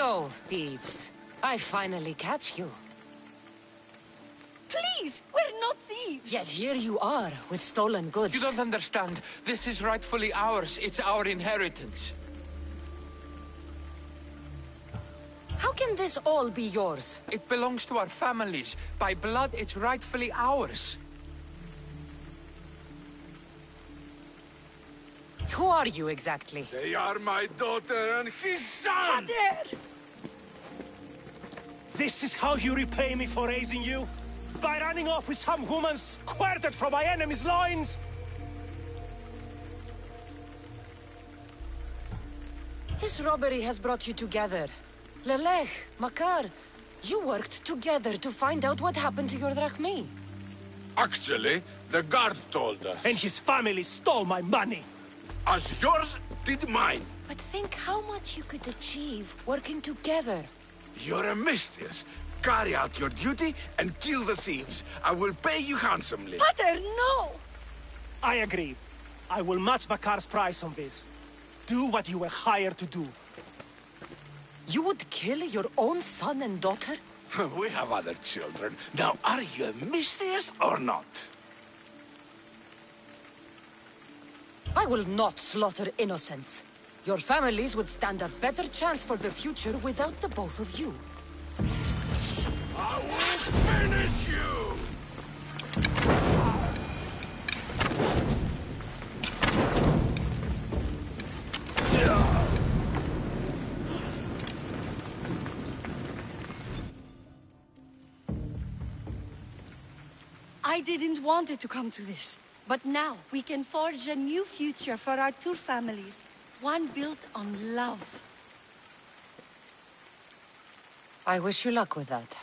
So, thieves, I finally catch you. Please, we're not thieves. Yet here you are, with stolen goods. You don't understand. This is rightfully ours. It's our inheritance. How can this all be yours? It belongs to our families. By blood, it's rightfully ours. Who are you exactly? They are my daughter and his son! Kader! This is how you repay me for raising you? By running off with some woman squirted from my enemy's loins? This robbery has brought you together. Lelech, Makar, you worked together to find out what happened to your drachmi. Actually, the guard told us. And his family stole my money. As yours did mine. But think how much you could achieve working together. You're a mistress. Carry out your duty and kill the thieves. I will pay you handsomely. Kader, no! I agree. I will match Makar's price on this. Do what you were hired to do. You would kill your own son and daughter? We have other children. Now, are you a mistress or not? I will not slaughter innocents. Your families would stand a better chance for their future without the both of you. I will finish you! I didn't want it to come to this. But now, we can forge a new future for our two families. One built on love. I wish you luck with that.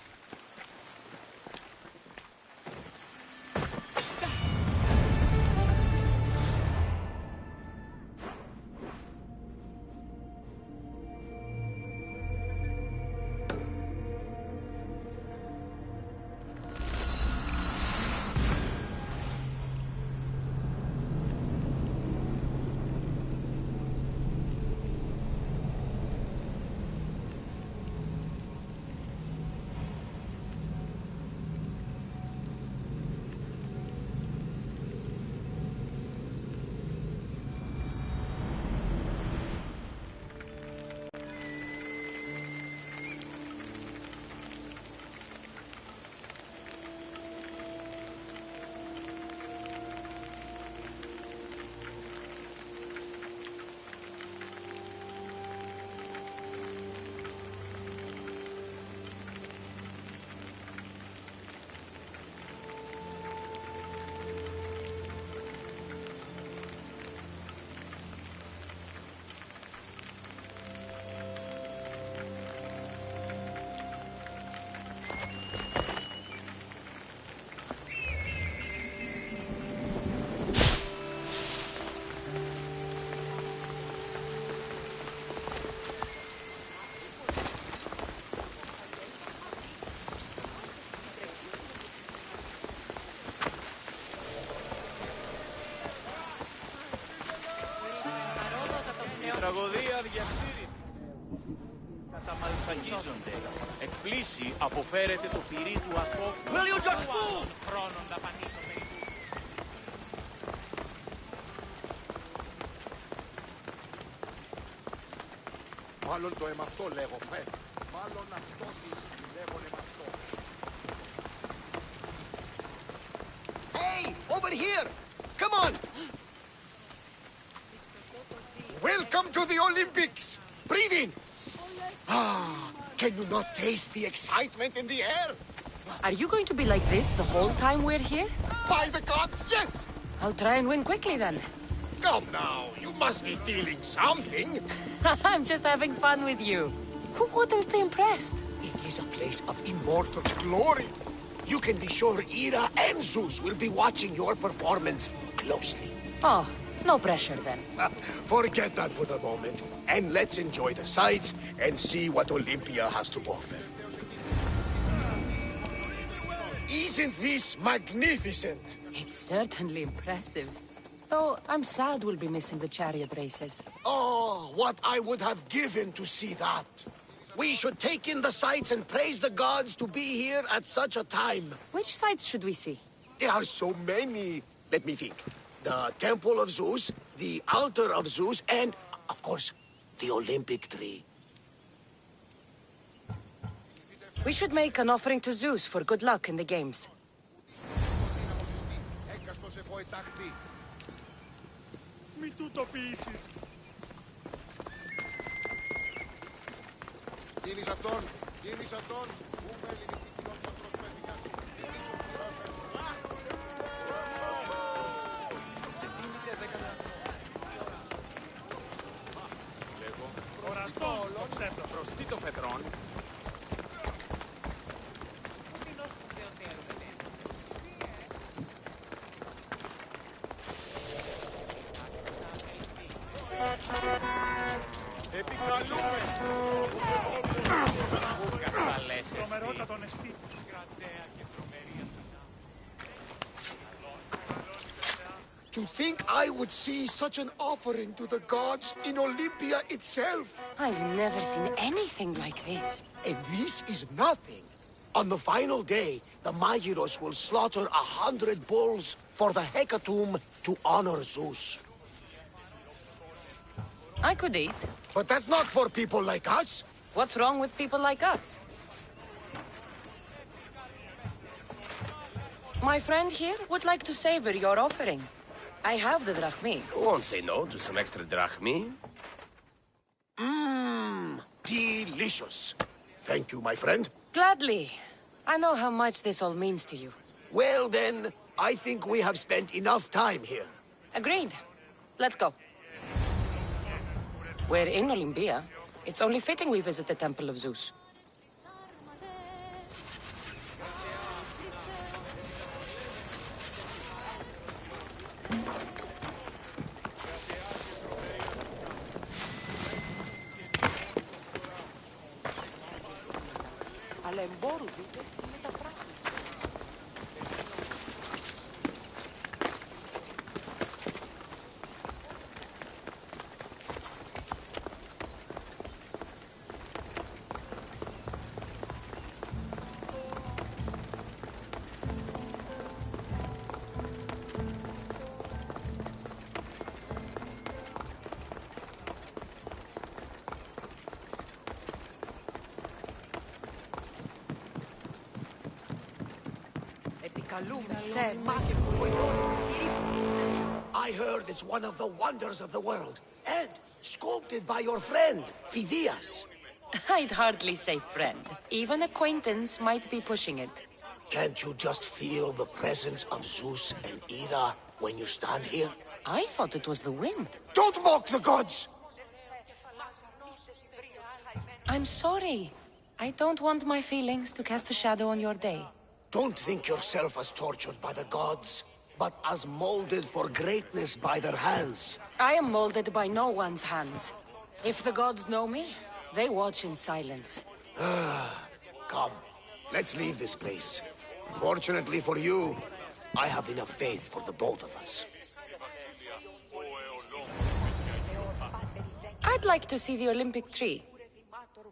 Τραγωδία διασύρει. Καταμαλφαγίζονται. Εκπλήσει αποφέρεται το πυρί του ακόφου. Will you just move? Χρόνων δαπανίσω μερικού. Μάλλον το εμαυτό λέγω, Μάλλον αυτό της λέγον εμαυτό. Hey, over here! Come on! Welcome to the Olympics! Breathe in! Ah, can you not taste the excitement in the air? Are you going to be like this the whole time we're here? By the gods, yes! I'll try and win quickly then. Come now, you must be feeling something. I'm just having fun with you. Who wouldn't be impressed? It is a place of immortal glory. You can be sure Ira and Zeus will be watching your performance closely. Oh, no pressure then. Forget that for the moment, and let's enjoy the sights and see what Olympia has to offer. Isn't this magnificent? It's certainly impressive. Though I'm sad we'll be missing the chariot races. Oh, what I would have given to see that. We should take in the sights and praise the gods to be here at such a time. Which sites should we see? There are so many. Let me think. The Temple of Zeus, the Altar of Zeus, and, of course, the Olympic tree. We should make an offering to Zeus for good luck in the games. Μη του το πείσεις. Κίνης αυτόν, κίνης αυτόν. Πούμε ελληνική κοινότητα προσφέτικα. Ορατό, προστί το φεδρόν. Επικαλούμε. Τρομερότατον εστί. To think I would see such an offering to the gods in Olympia itself. I've never seen anything like this. And this is nothing. On the final day, the Magiros will slaughter 100 bulls for the hecatomb to honor Zeus. I could eat. But that's not for people like us. What's wrong with people like us? My friend here would like to savor your offering. I have the drachmi. Won't say no to some extra drachmi. Mmm, delicious. Thank you, my friend. Gladly. I know how much this all means to you. Well, then, I think we have spent enough time here. Agreed. Let's go. We're in Olympia. It's only fitting we visit the Temple of Zeus. Αλλά εμπόρου δείτε με τα πράσινα. I heard it's one of the wonders of the world, and sculpted by your friend, Phidias. I'd hardly say friend. Even acquaintance might be pushing it. Can't you just feel the presence of Zeus and Hera when you stand here? I thought it was the wind. Don't mock the gods! I'm sorry. I don't want my feelings to cast a shadow on your day. Don't think yourself as tortured by the gods, but as molded for greatness by their hands. I am molded by no one's hands. If the gods know me, they watch in silence. Come, let's leave this place. Fortunately for you, I have enough faith for the both of us. I'd like to see the Olympic tree.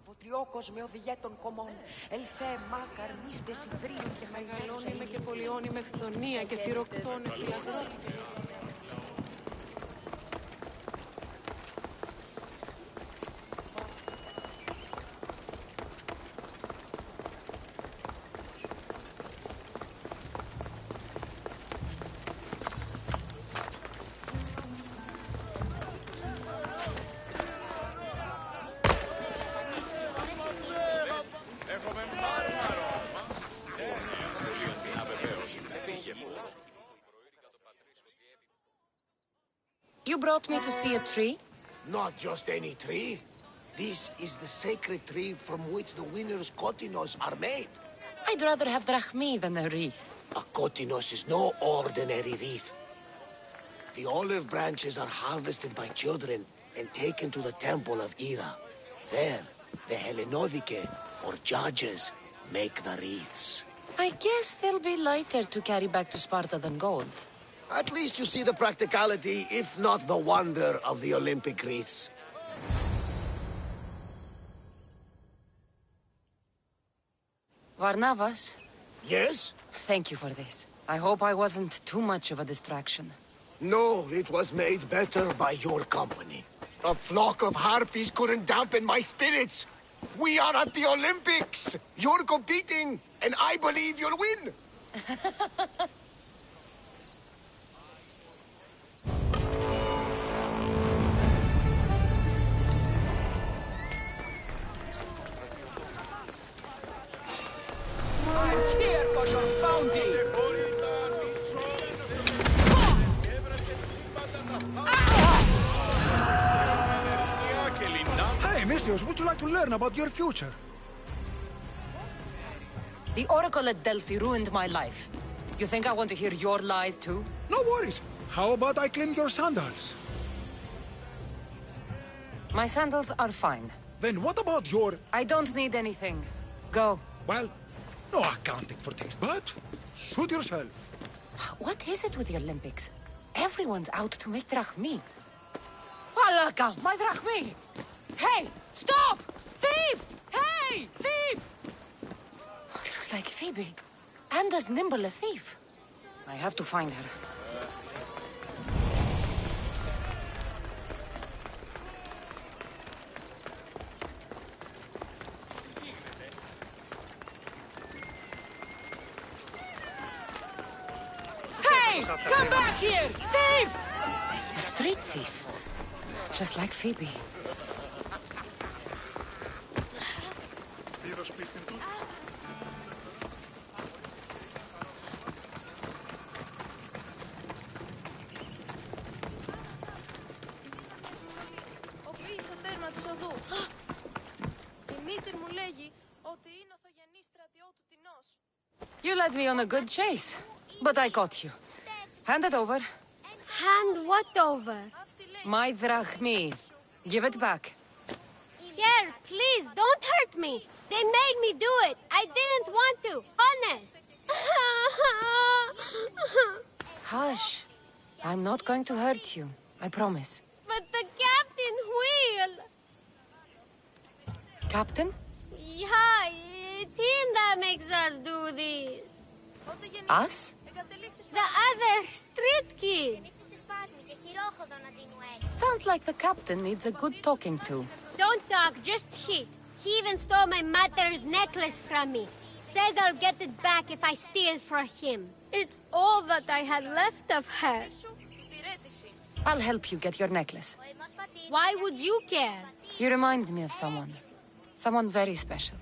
Φωτλιόκος με οδηγέ των κομμών. Ελθέ μάκαρ μίστες υβρίων και Μεγαλώνει με και πολιώνει με χθονία και θυροκτώνει φιλαγρότητα. You brought me to see a tree? Not just any tree. This is the sacred tree from which the winner's kotinos are made. I'd rather have drachmi than a wreath. A kotinos is no ordinary wreath. The olive branches are harvested by children and taken to the temple of Hera. There, the Hellenodike, or judges, make the wreaths. I guess they'll be lighter to carry back to Sparta than gold. At least you see the practicality, if not the wonder, of the Olympic wreaths. Varnavas, Yes? thank you for this. I hope I wasn't too much of a distraction. No, it was made better by your company. A flock of harpies couldn't dampen my spirits. We are at the Olympics. You're competing, and I believe you'll win. I'm here for your bounty! Hey, Mistios, would you like to learn about your future? The Oracle at Delphi ruined my life. You think I want to hear your lies too? No worries. How about I clean your sandals? My sandals are fine. Then what about your... I don't need anything. Go. Well, no accounting for taste, but suit yourself. What is it with the Olympics? Everyone's out to make drachmi. Palaka, my drachmi! Hey, stop! Thief! Hey, thief! Looks like Phoebe. And as nimble a thief. I have to find her. Hey! Come back here! Thief! A street thief. Just like Phoebe. You led me on a good chase, but I caught you. Hand it over. Hand what over? My drachmi. Give it back. Here, please, don't hurt me. They made me do it. I didn't want to. Honest. Hush. I'm not going to hurt you. I promise. But the captain will. Captain? Yeah, it's him that makes us do this. Us? The other street kids. Sounds like the captain needs a good talking to. Don't talk, just hit. He even stole my mother's necklace from me. Says I'll get it back if I steal from him. It's all that I had left of her. I'll help you get your necklace. Why would you care? You remind me of someone. Someone very special.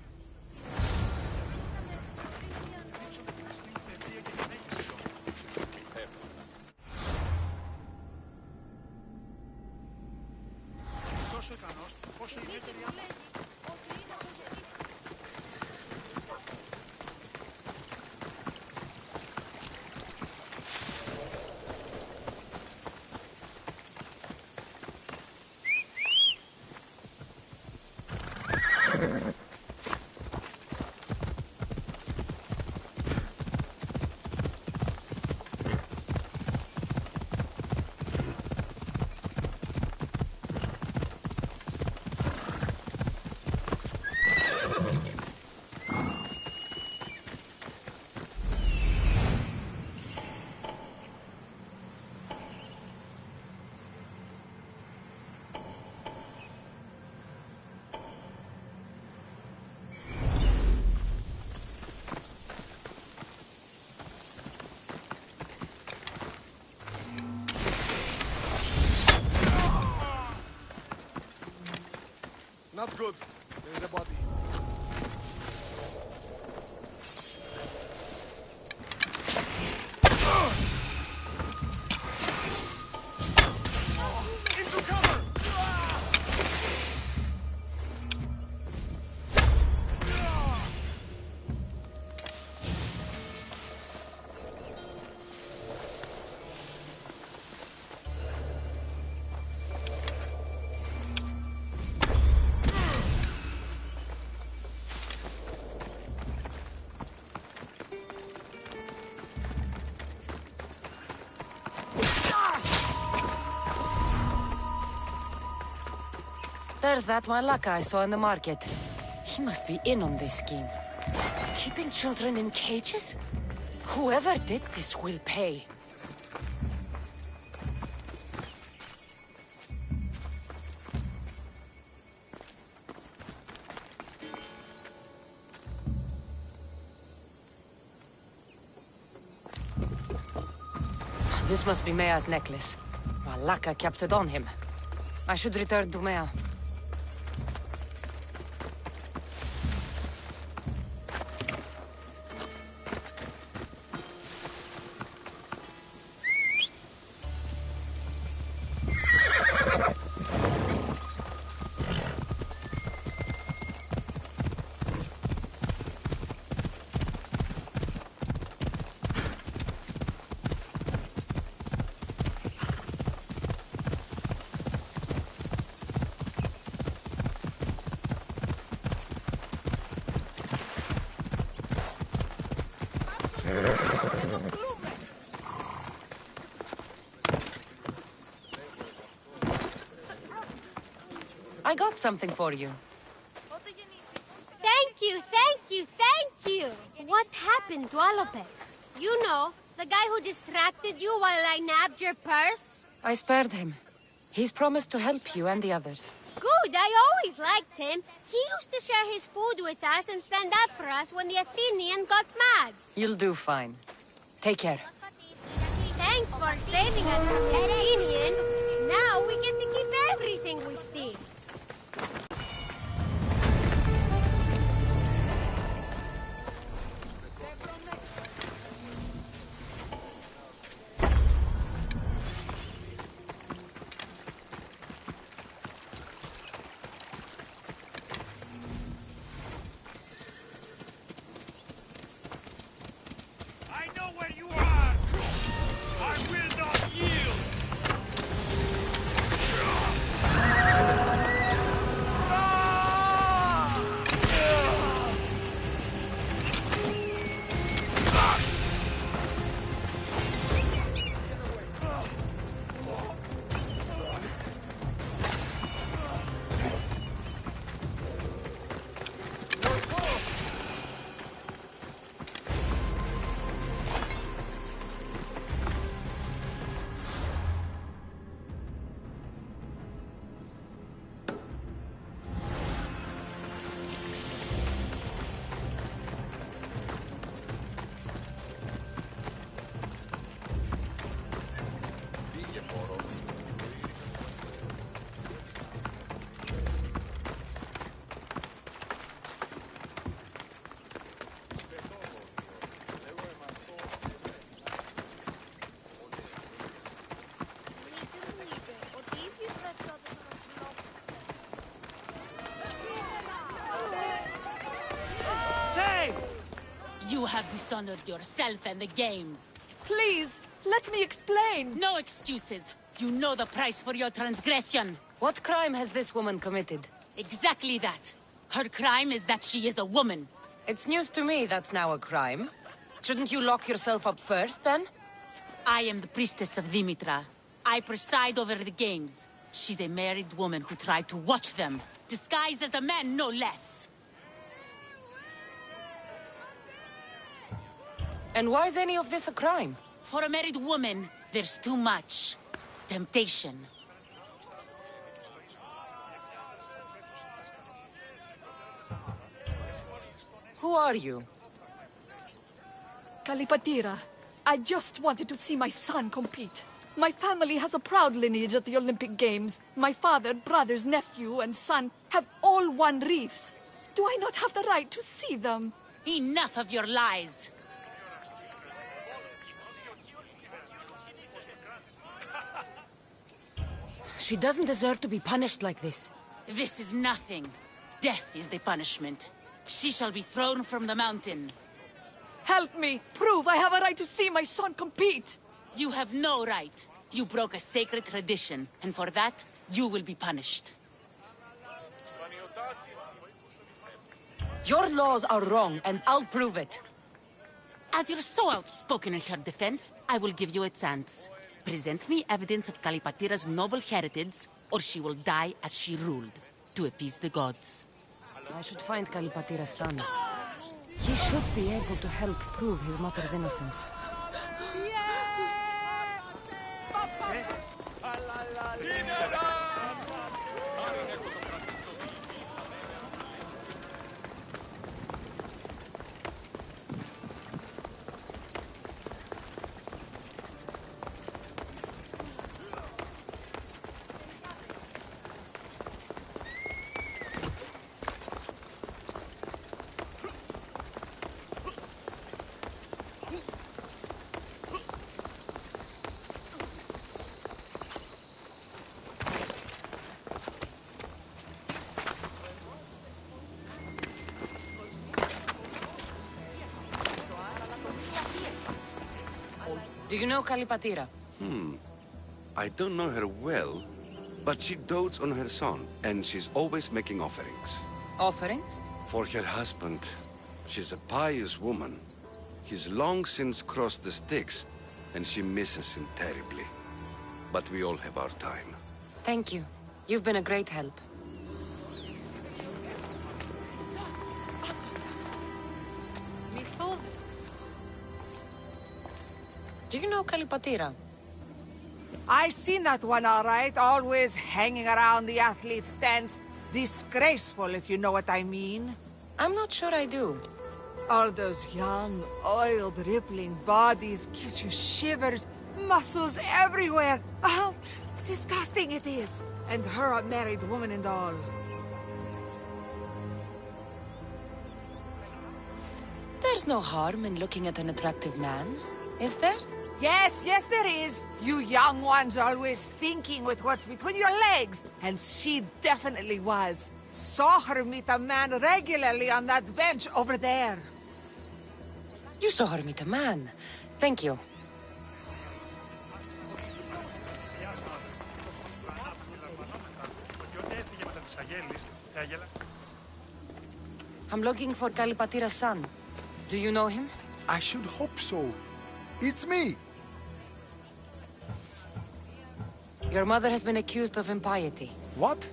Not good. There's a body. Into cover! There's that Malaka I saw in the market. He must be in on this scheme. Keeping children in cages? Whoever did this will pay. This must be Mea's necklace. Malaka kept it on him. I should return to Mea. I got something for you. Thank you, thank you, thank you! What happened to Alopex? You know, the guy who distracted you while I nabbed your purse? I spared him. He's promised to help you and the others. Good, I always liked him. He used to share his food with us and stand up for us when the Athenian got mad. You'll do fine. Take care. Thanks for saving us from the Athenian. Now we get to keep everything we steal. You have dishonored yourself and the games. Please, let me explain. No excuses. You know the price for your transgression. What crime has this woman committed? Exactly that. Her crime is that she is a woman. It's news to me that's now a crime. Shouldn't you lock yourself up first, then? I am the priestess of Dimitra. I preside over the games. She's a married woman who tried to watch them, disguised as a man, no less. And why is any of this a crime? For a married woman, there's too much temptation. Who are you? Kalipatira. I just wanted to see my son compete. My family has a proud lineage at the Olympic Games. My father, brothers, nephew, and son have all won wreaths. Do I not have the right to see them? Enough of your lies! She doesn't deserve to be punished like this. This is nothing. Death is the punishment. She shall be thrown from the mountain. Help me! Prove I have a right to see my son compete! You have no right. You broke a sacred tradition, and for that, you will be punished. Your laws are wrong, and I'll prove it. As you're so outspoken in her defense, I will give you a chance. Present me evidence of Kalipatira's noble heritage, or she will die as she ruled, to appease the gods. I should find Kalipatira's son. He should be able to help prove his mother's innocence. Do you know Kalipatira? I don't know her well, but she dotes on her son, and she's always making offerings. Offerings? For her husband. She's a pious woman. He's long since crossed the Styx, and she misses him terribly. But we all have our time. Thank you. You've been a great help. Do you know Kalipatira? I seen that one all right, always hanging around the athletes' tents. Disgraceful, if you know what I mean. I'm not sure I do. All those young, oiled, rippling bodies gives you shivers, muscles everywhere. Disgusting it is. And her a married woman and all. There's no harm in looking at an attractive man, is there? Yes, there is. You young ones are always thinking with what's between your legs. And she definitely was. Saw her meet a man regularly on that bench over there. You saw her meet a man. Thank you. I'm looking for Kalipatira's son. Do you know him? I should hope so. It's me. Your mother has been accused of impiety. What?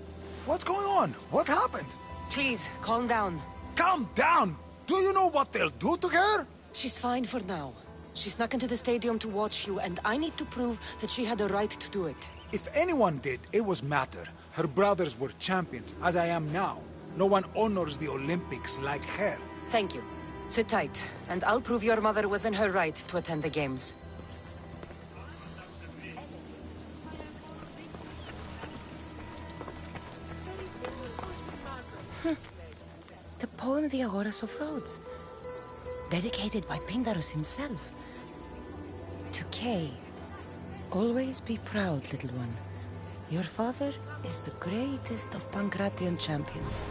What's going on? What happened? Please, calm down. Calm down! Do you know what they'll do to her? She's fine for now. She snuck into the stadium to watch you, and I need to prove that she had a right to do it. If anyone did, it was Mater. Her brothers were champions, as I am now. No one honors the Olympics like her. Thank you. Sit tight, and I'll prove your mother was in her right to attend the games. The poem The Agoras of Rhodes. Dedicated by Pindarus himself. To Kay. Always be proud, little one. Your father is the greatest of Pancratian champions.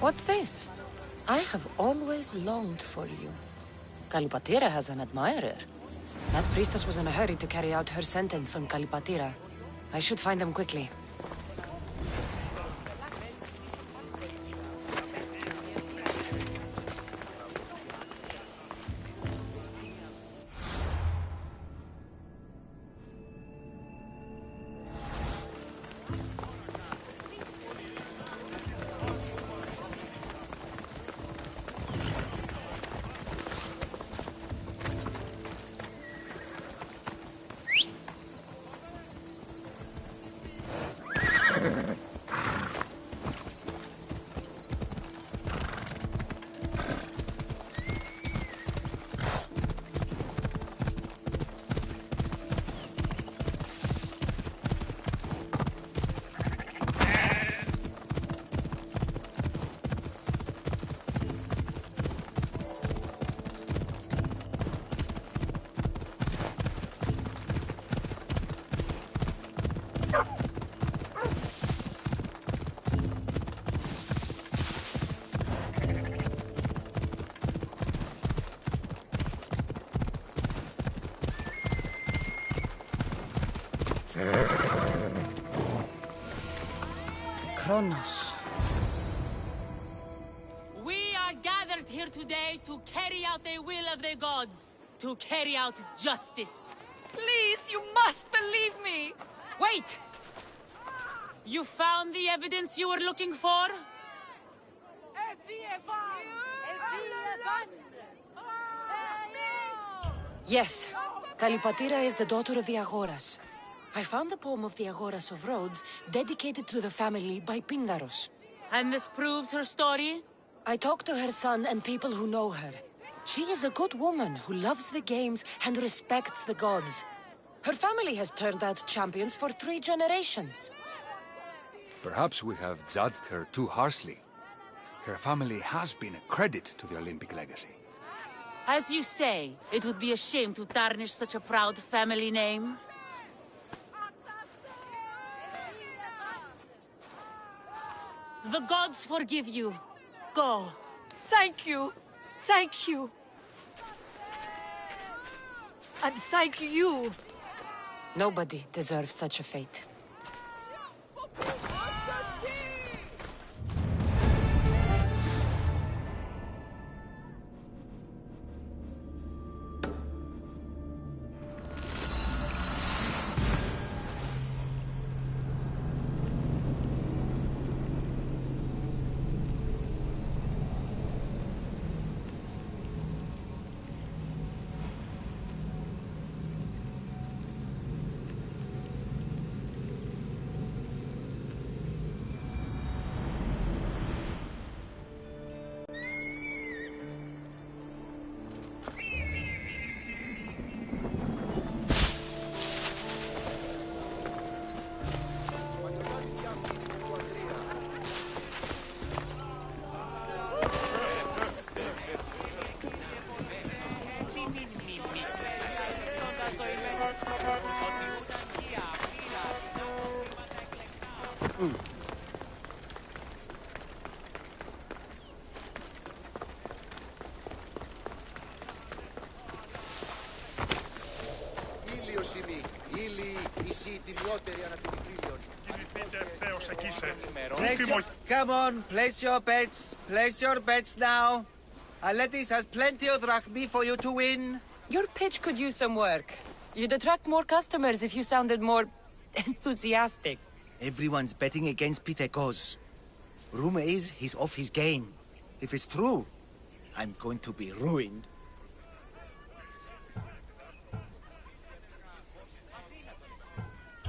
What's this? I have always longed for you. Kalipatira has an admirer. That priestess was in a hurry to carry out her sentence on Kalipatira. I should find them quickly. Kronos. We are gathered here today to carry out the will of the gods, to carry out justice. Please, you must believe me! Wait! You found the evidence you were looking for? Yes. Kalipatira is the daughter of the Agoras. I found the poem of the Agoras of Rhodes dedicated to the family by Pindaros. And this proves her story? I talked to her son and people who know her. She is a good woman who loves the games and respects the gods. Her family has turned out champions for 3 generations. Perhaps we have judged her too harshly. Her family has been a credit to the Olympic legacy. As you say, it would be a shame to tarnish such a proud family name. The gods forgive you. Go. Thank you. Thank you. And thank you. Nobody deserves such a fate. Come on, place your bets. Place your bets now. Aletis has plenty of drachmi for you to win. Your pitch could use some work. You'd attract more customers if you sounded more enthusiastic. Everyone's betting against Pitekos. Rumor is he's off his game. If it's true, I'm going to be ruined.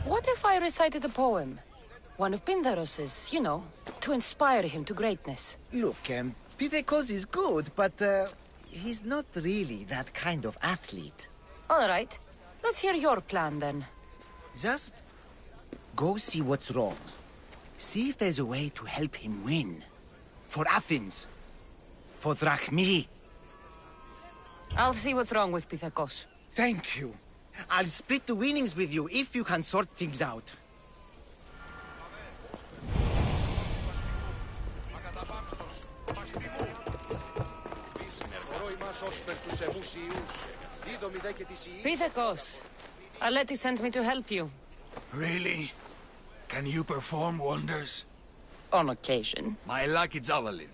What if I recited a poem? One of Pindaros's, you know, to inspire him to greatness. Look, Pitekos is good, but he's not really that kind of athlete. All right. Let's hear your plan, then. Just go see what's wrong. See if there's a way to help him win. For Athens. For drachmi. I'll see what's wrong with Pythagos. Thank you. I'll split the winnings with you if you can sort things out. Pythagos, Aleti sent me to help you. Really? Can you perform wonders? On occasion. My lucky javelin.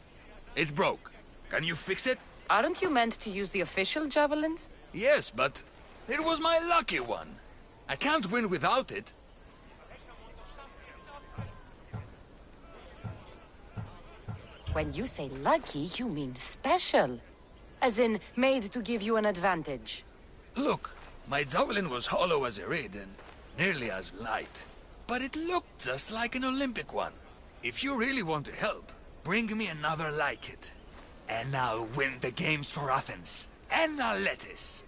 It broke. Can you fix it? Aren't you meant to use the official javelins? Yes, but it was my lucky one. I can't win without it. When you say lucky, you mean special. As in, made to give you an advantage. Look, my javelin was hollow as a reed and nearly as light. But it looked just like an Olympic one. If you really want to help, bring me another like it. And I'll win the games for Athens. And Aletis.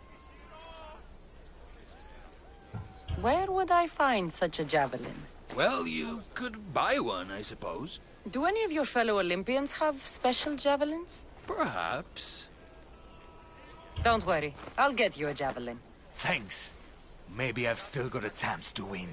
Where would I find such a javelin? Well, you could buy one, I suppose. Do any of your fellow Olympians have special javelins? Perhaps. Don't worry, I'll get you a javelin. Thanks. Maybe I've still got a chance to win.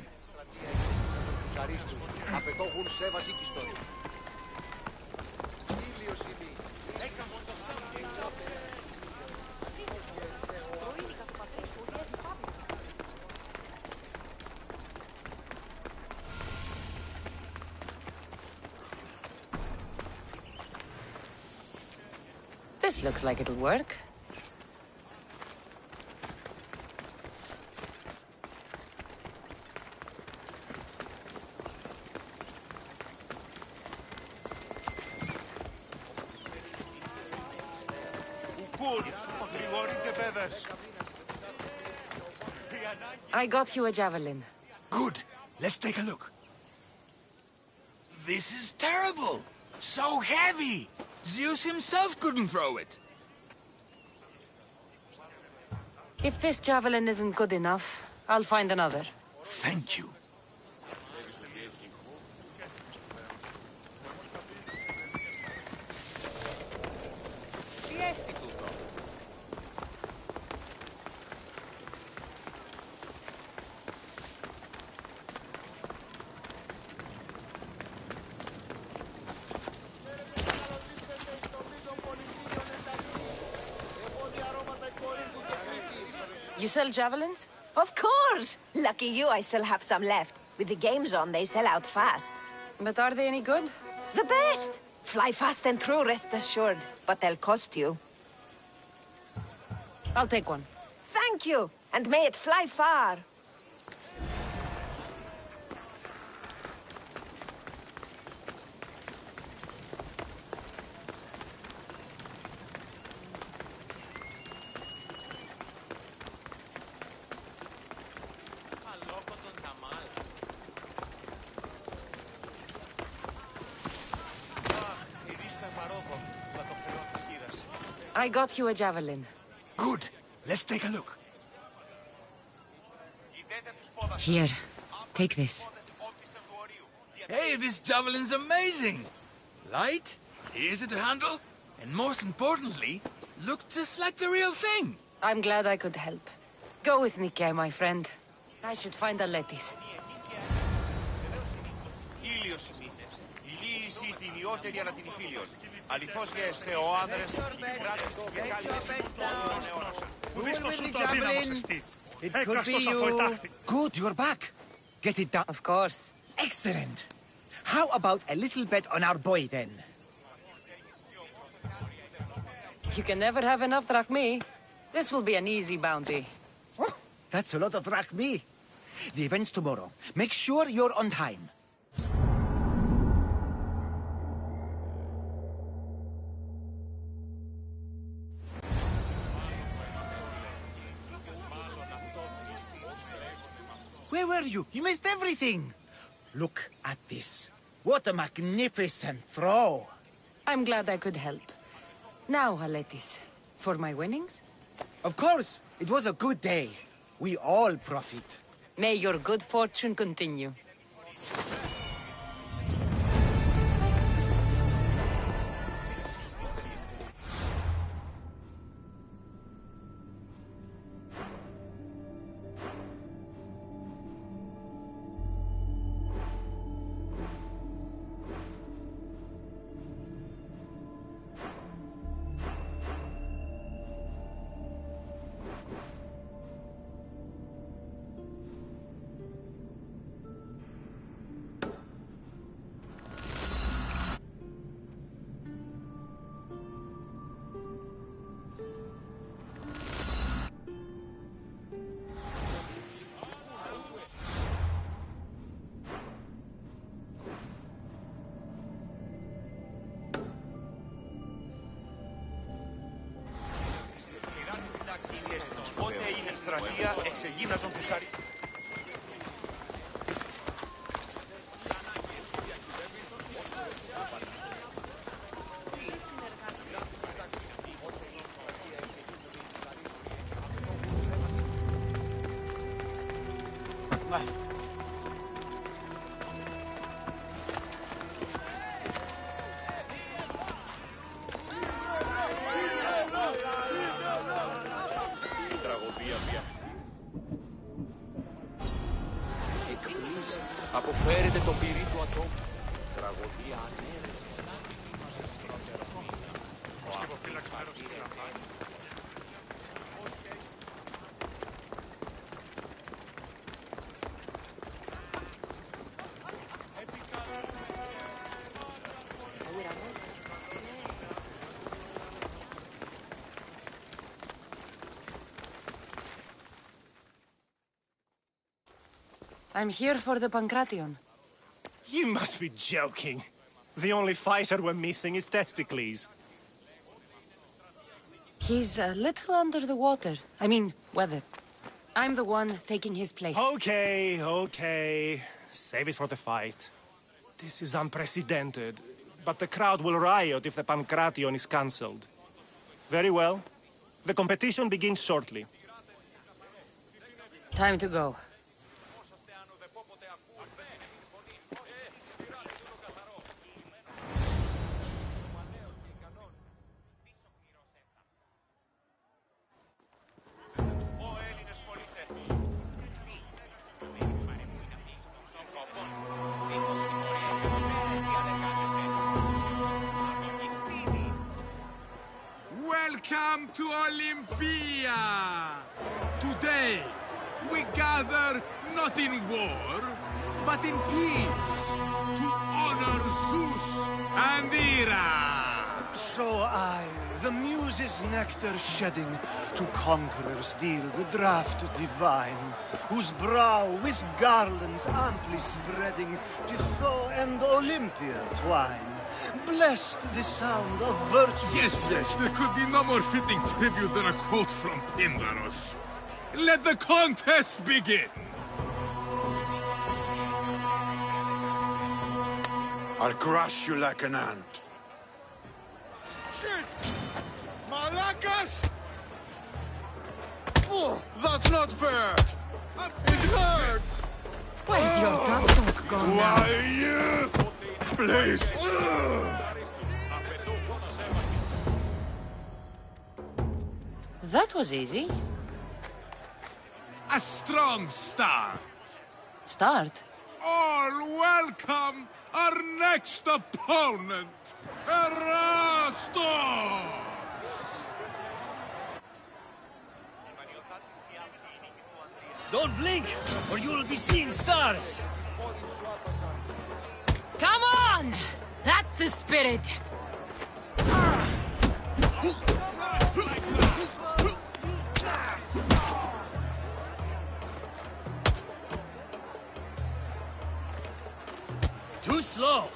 This looks like it'll work. I got you a javelin. Good. Let's take a look. This is terrible. So heavy. Zeus himself couldn't throw it. If this javelin isn't good enough, I'll find another. Thank you. You sell javelins? Of course! Lucky you, I still have some left. With the games on, they sell out fast. But are they any good? The best! Fly fast and true, rest assured. But they'll cost you. I'll take one. Thank you! And may it fly far! I got you a javelin. Good. Let's take a look. Here, take this. Hey, this javelin's amazing! Light, easy to handle, and most importantly, look just like the real thing! I'm glad I could help. Go with Nike, my friend. I should find Aletis. It could be you. Good, you're back. Get it done. Of course. Excellent. How about a little bet on our boy, then? You can never have enough drachmi. This will be an easy bounty. Oh, that's a lot of drachmi. The event's tomorrow. Make sure you're on time. Where were you? You missed everything. Look at this. What a magnificent throw. I'm glad I could help. Now, Aletis, for my winnings? Of course. It was a good day. We all profit. May your good fortune continue. Πότε έγινε εκστρατεία, εξεγίναζον τους αριθμούς. Αποφέρετε το πυρί του ατόμου. Τραγωδία ανέρεσης. I'm here for the Pancration. You must be joking. The only fighter we're missing is Testicles. He's a little under the water. I mean, weather. I'm the one taking his place. Okay, okay. Save it for the fight. This is unprecedented, but the crowd will riot if the Pancration is cancelled. Very well. The competition begins shortly. Time to go. Welcome to Olympia! Today, we gather not in war, but in peace, to honor Zeus and Hera! So the muses' nectar shedding, to conquerors deal the draught divine, whose brow with garlands amply spreading, Pytho and Olympia twine. Blessed the sound of virtue. Yes, there could be no more fitting tribute than a quote from Pindaros. Let the contest begin! I'll crush you like an ant. Shit! Malacas! Oh, that's not fair! It hurts! Where's your tough talk gone now? Why, please! That was easy. A strong start. Start? All welcome our next opponent, Erastos! Don't blink, or you'll be seeing stars! Come on! That's the spirit! Too slow!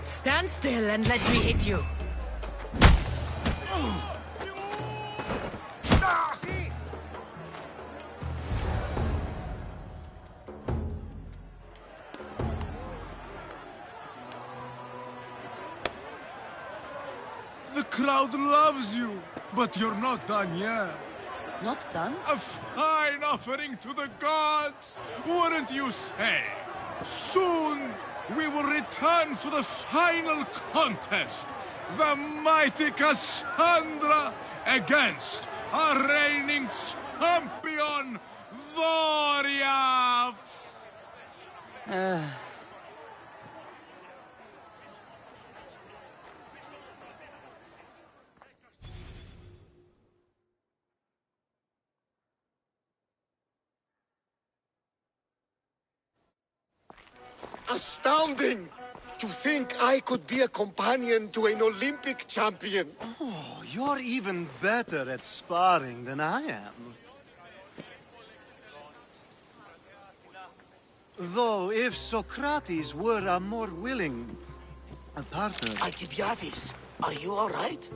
Stand still and let me hit you. The crowd loves you, but you're not done yet. Not done? A fine offering to the gods, wouldn't you say? Soon, we will return for the final contest. The mighty Cassandra against our reigning champion, Doriath! Astounding! To think I could be a companion to an Olympic champion. Oh, you're even better at sparring than I am. Though, if Socrates were a more willing partner... Alcibiades, are you all right?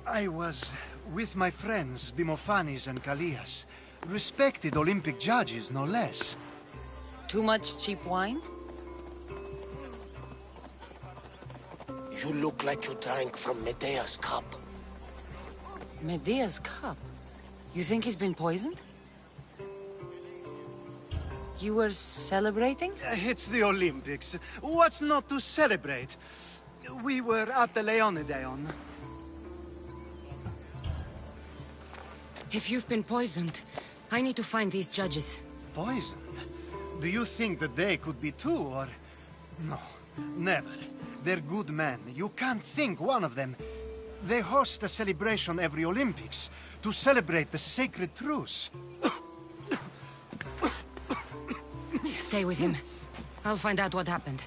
I was with my friends, Demophanes and Callias. Respected Olympic judges, no less. Too much cheap wine? You look like you drank from Medea's cup. Medea's cup? You think he's been poisoned? You were celebrating? It's the Olympics. What's not to celebrate? We were at the Leonideon. If you've been poisoned, I need to find these judges. Poisoned? Do you think that they could be too, or... No, never. They're good men. You can't think one of them. They host a celebration every Olympics to celebrate the sacred truce. Stay with him. I'll find out what happened.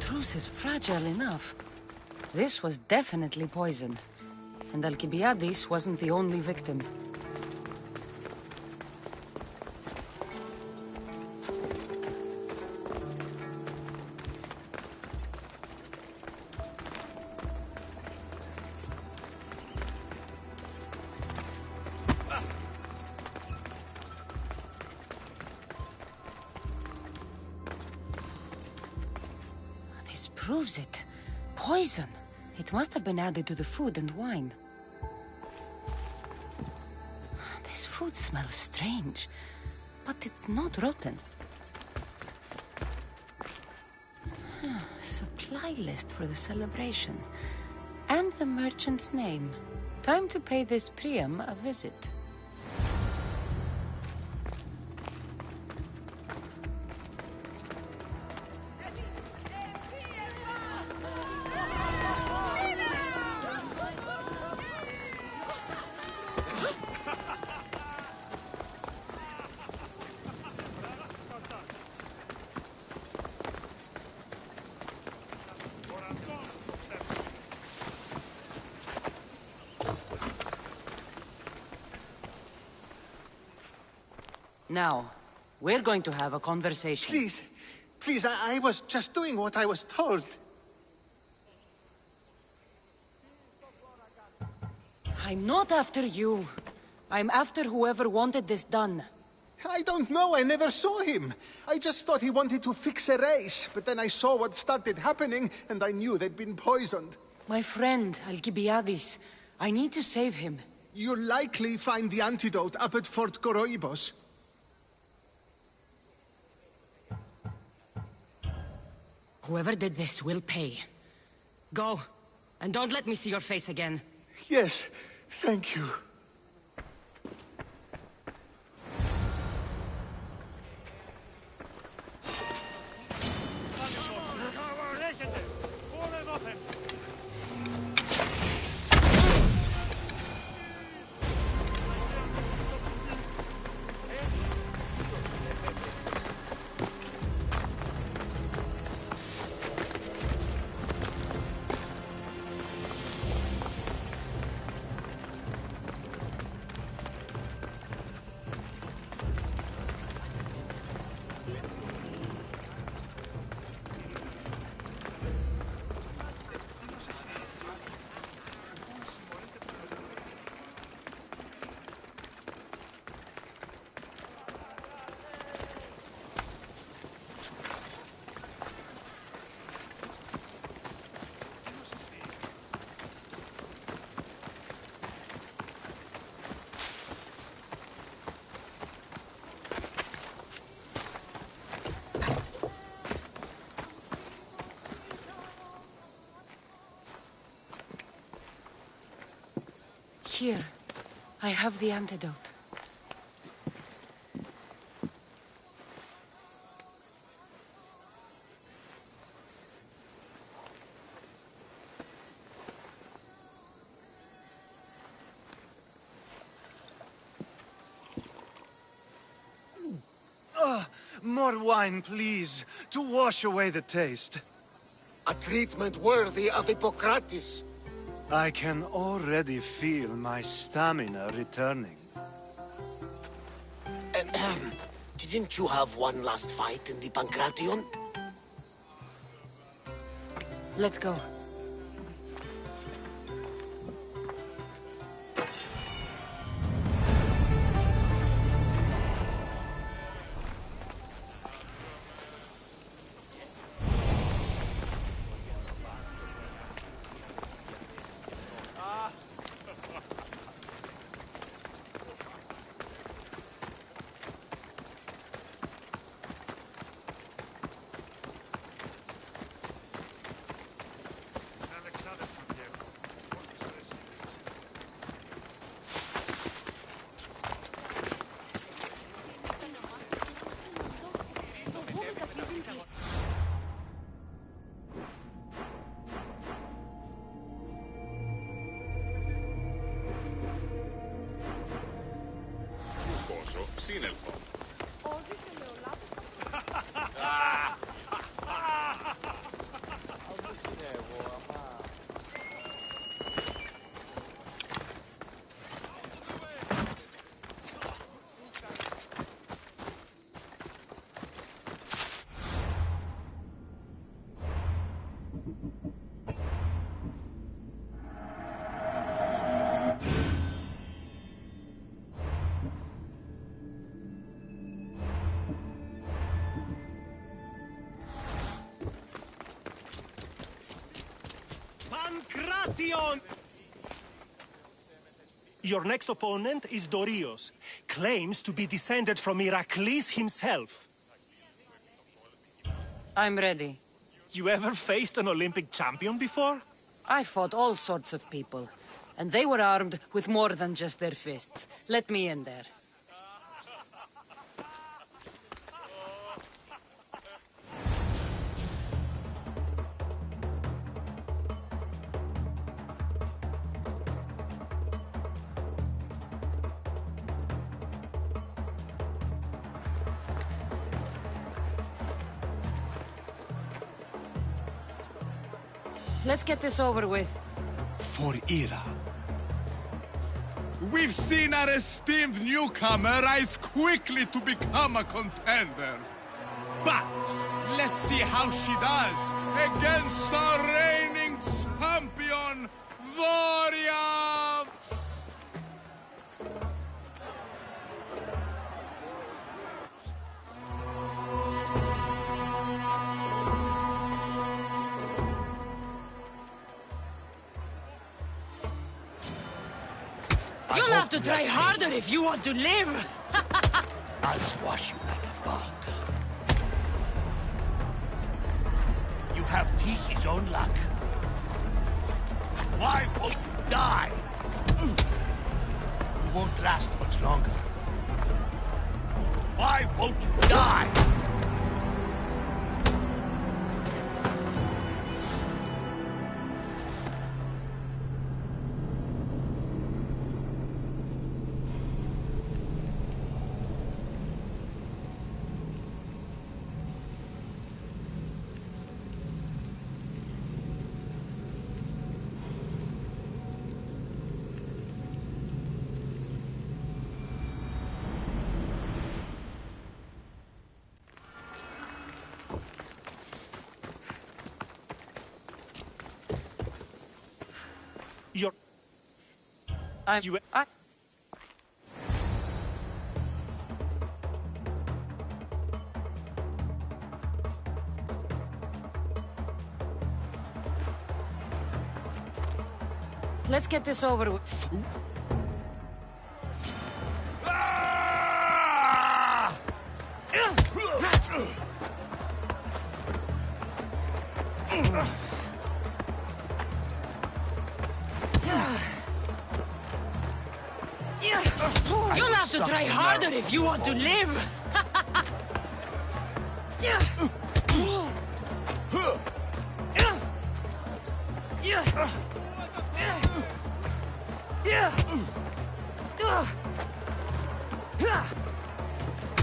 Truce is fragile enough. This was definitely poison. And Alcibiades wasn't the only victim. This proves it. Poison. It must have been added to the food and wine. This food smells strange, but it's not rotten. Supply list for the celebration. And the merchant's name. Time to pay this Priam a visit. Now, we're going to have a conversation. Please, please, I was just doing what I was told. I'm not after you. I'm after whoever wanted this done. I don't know, I never saw him. I just thought he wanted to fix a race, but then I saw what started happening, and I knew they'd been poisoned. My friend, Alcibiades. I need to save him. You'll likely find the antidote up at Fort Goroibos. Whoever did this will pay. Go, and don't let me see your face again. Yes, thank you. Here, I have the antidote. More wine, please, to wash away the taste. A treatment worthy of Hippocrates. I can already feel my stamina returning. Didn't you have one last fight in the Pancration? Let's go. Σύνελφο. Pancration! Your next opponent is Dorios. Claims to be descended from Heracles himself. I'm ready. You ever faced an Olympic champion before? I fought all sorts of people, and they were armed with more than just their fists. Let me in there. Let's get this over with. For Ira. We've seen our esteemed newcomer rise quickly to become a contender. But let's see how she does against our reigning champion, Dorios! You'll have to try harder if you want to live! I'll squash you like a bug. You have Tishi's own luck. Why won't you die? You won't last much longer. Why won't you die? Let's get this over with. You'll have to try harder if you want to live!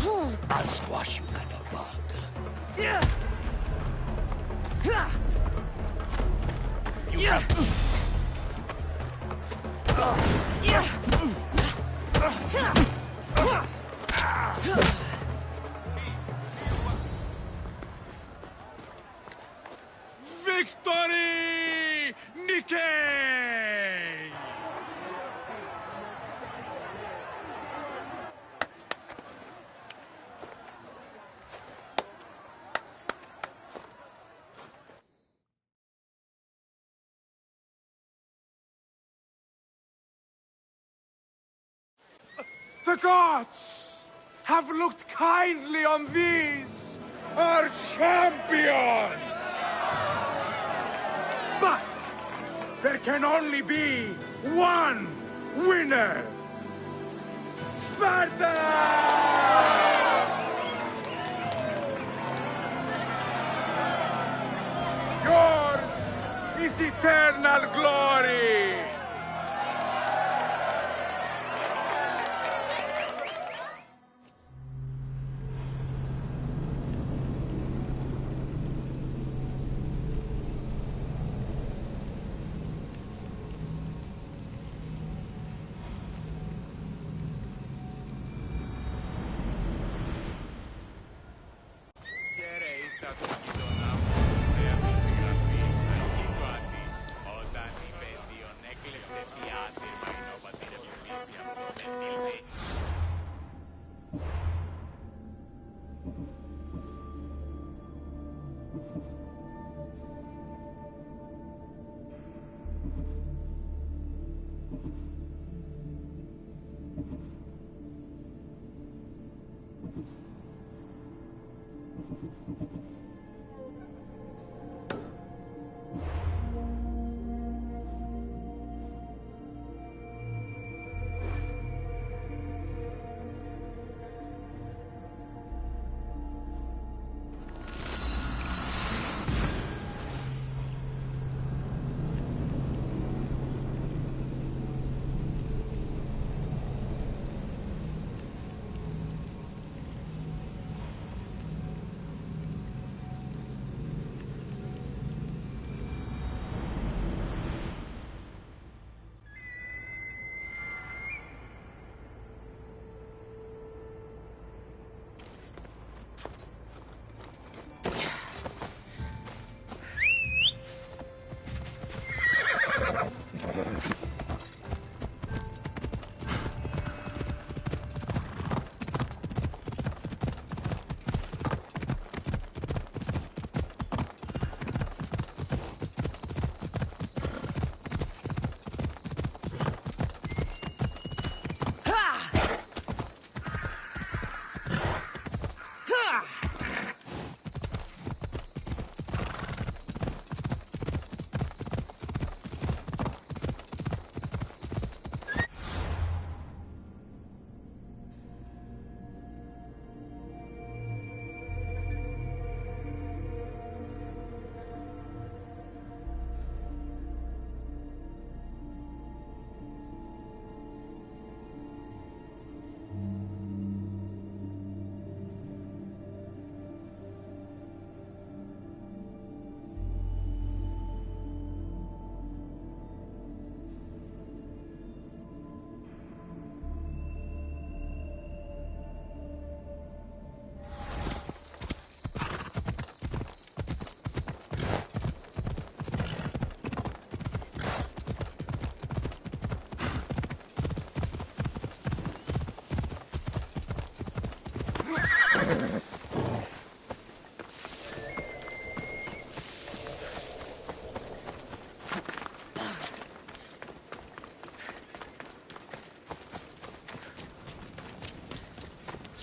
I'll squash you like a bug. You have Victory! Nikkei! The gods have looked kindly on these, our champions! But there can only be one winner! Sparta! Yours is eternal glory!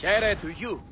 Here to you.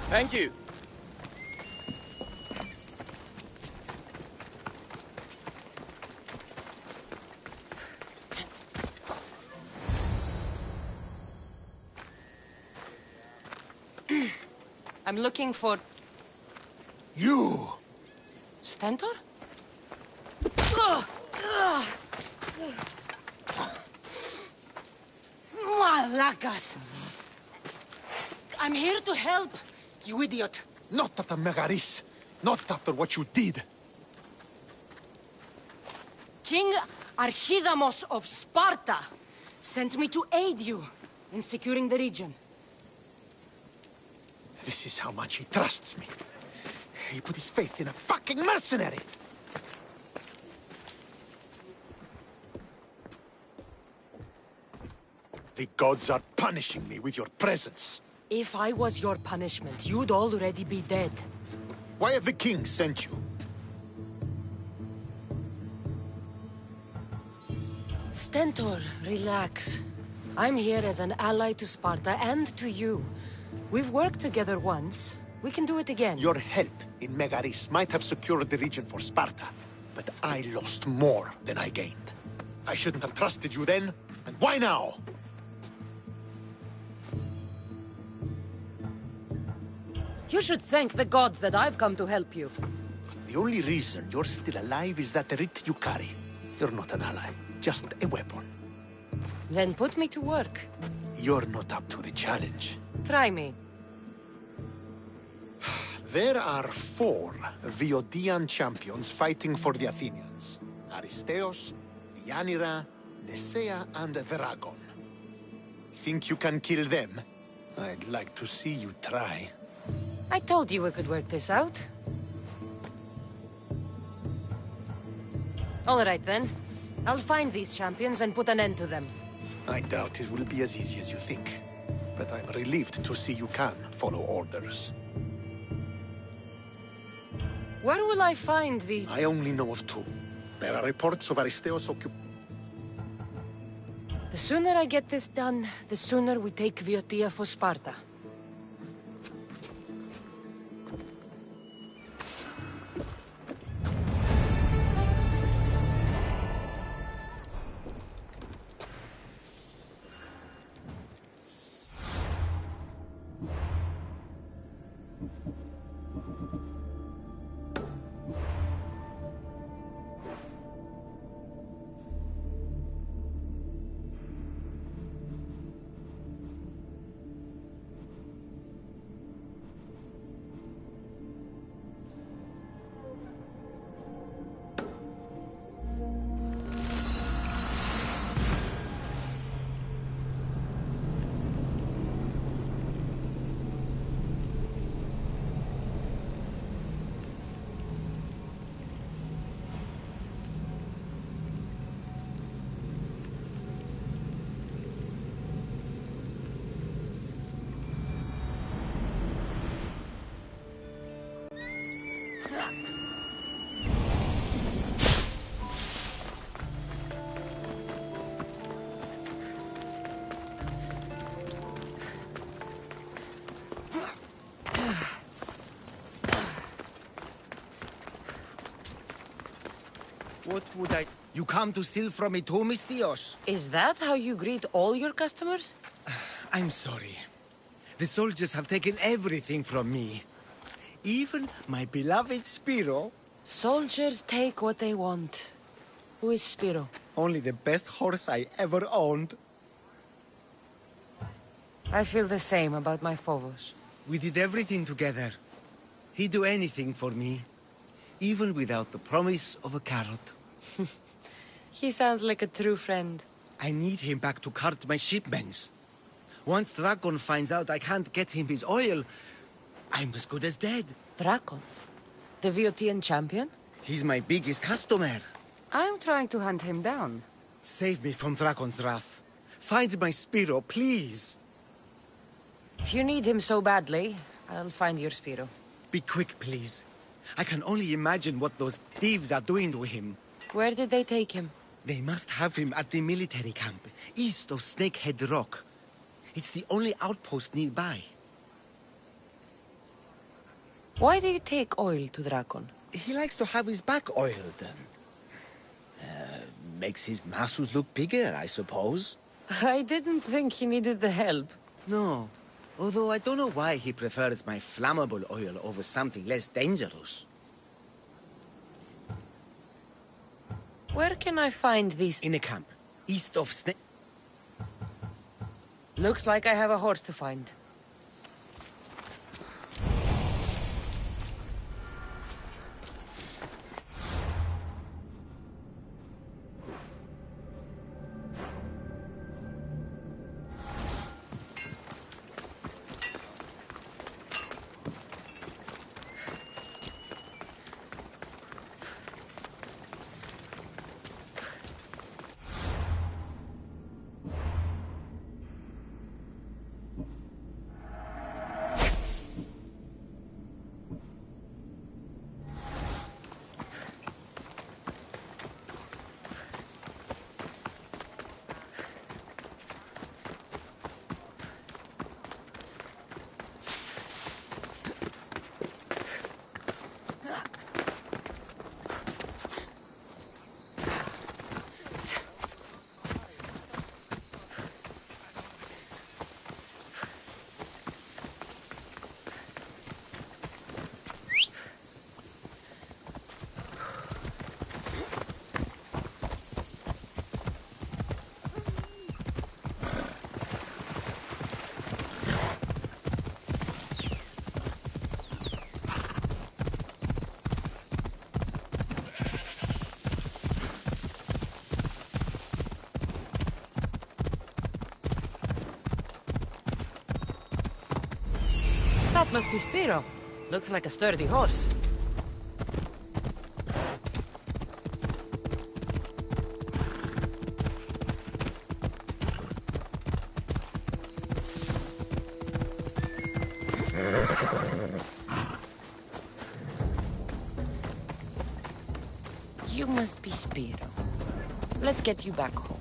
Thank you. I'm looking for... You! Stentor? Malacas! I'm here to help, you idiot. Not after Megaris. Not after what you did. King Archidamos of Sparta sent me to aid you in securing the region. This is how much he trusts me. He put his faith in a fucking mercenary! The gods are punishing me with your presence. If I was your punishment, you'd already be dead. Why have the kings sent you? Stentor, relax. I'm here as an ally to Sparta and to you. We've worked together once. We can do it again. Your help in Megaris might have secured the region for Sparta, but I lost more than I gained. I shouldn't have trusted you then, and why now? You should thank the gods that I've come to help you. The only reason you're still alive is that writ you carry. You're not an ally, just a weapon. Then put me to work. You're not up to the challenge. Try me. There are 4 Viodian champions fighting for the Athenians. Aristeos, Yanira, Nesea, and Veragon. Think you can kill them? I'd like to see you try. I told you we could work this out. All right, then. I'll find these champions and put an end to them. I doubt it will be as easy as you think. But I'm relieved to see you can follow orders. Where will I find these? I only know of 2. There are reports of Aristeos The sooner I get this done, the sooner we take Viotia for Sparta. What would I... You come to steal from me too, Mistios? Is that how you greet all your customers? I'm sorry. The soldiers have taken everything from me. Even my beloved Spiro. Soldiers take what they want. Who is Spiro? Only the best horse I ever owned. I feel the same about my Phobos. We did everything together. He'd do anything for me. Even without the promise of a carrot. He sounds like a true friend. I need him back to cart my shipments. Once Dragon finds out I can't get him his oil, I'm as good as dead. Dragon? The Viotian champion? He's my biggest customer. I'm trying to hunt him down. Save me from Dragon's wrath. Find my Spiro, please. If you need him so badly, I'll find your Spiro. Be quick, please. I can only imagine what those thieves are doing to him. Where did they take him? They must have him at the military camp, east of Snakehead Rock. It's the only outpost nearby. Why do you take oil to Dragon? He likes to have his back oiled. Makes his muscles look bigger, I suppose. I didn't think he needed the help. No. Although I don't know why he prefers my flammable oil over something less dangerous. Where can I find these? In a camp, east of Snake... Looks like I have a horse to find. That must be Spiro. Looks like a sturdy horse. You must be Spiro. Let's get you back home.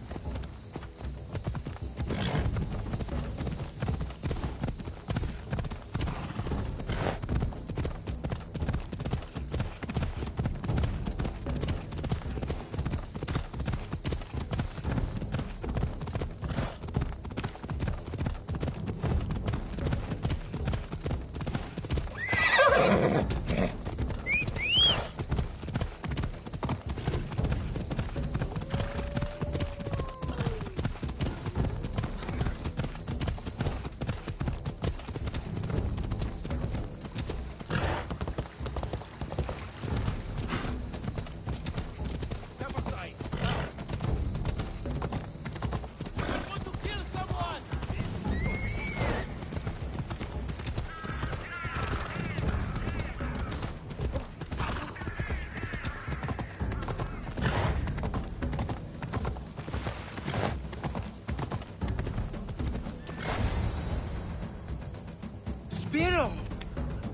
Spiro!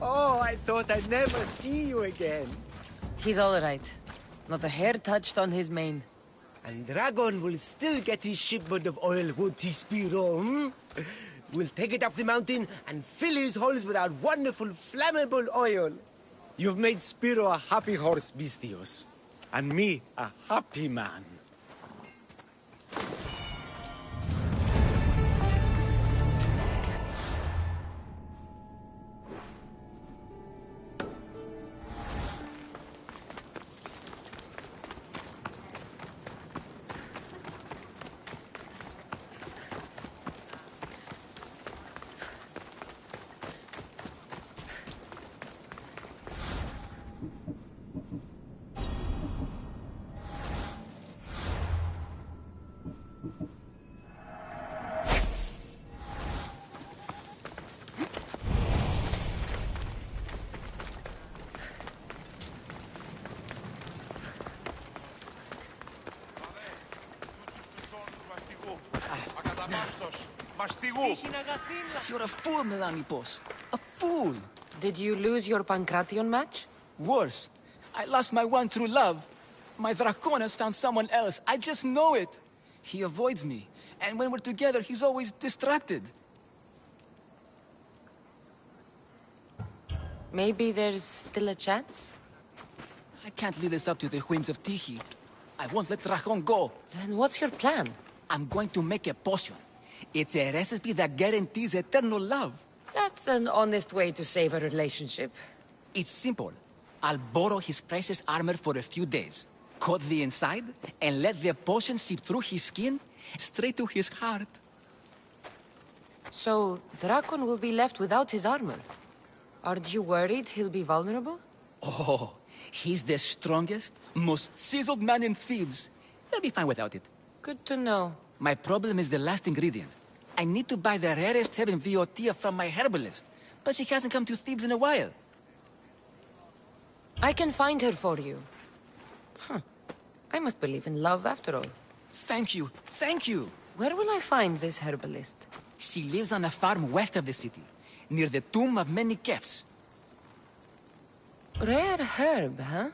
Oh, I thought I'd never see you again. He's all right. Not a hair touched on his mane. And Dragon will still get his shipment of oil, won't he, Spiro? Hmm? We'll take it up the mountain and fill his holes with our wonderful flammable oil. You've made Spiro a happy horse, Mistios. And me, a happy man. You're a fool, Melanipos. A fool! Did you lose your Pancration match? Worse. I lost my one true love. My Draconis found someone else. I just know it. He avoids me. And when we're together, he's always distracted. Maybe there's still a chance? I can't leave this up to the whims of Tiki. I won't let Dracon go. Then what's your plan? I'm going to make a potion. It's a recipe that guarantees eternal love. That's an honest way to save a relationship. It's simple. I'll borrow his precious armor for a few days, cut the inside, and let the potion seep through his skin straight to his heart. So, Dracon will be left without his armor. Aren't you worried he'll be vulnerable? Oh, he's the strongest, most chiseled man in Thebes. He'll be fine without it. Good to know. My problem is the last ingredient. I need to buy the rarest herb in Viotia from my herbalist, but she hasn't come to Thebes in a while. I can find her for you. I must believe in love after all. Thank you, thank you. Where will I find this herbalist? She lives on a farm west of the city, near the tomb of many Kefs. Rare herb, huh?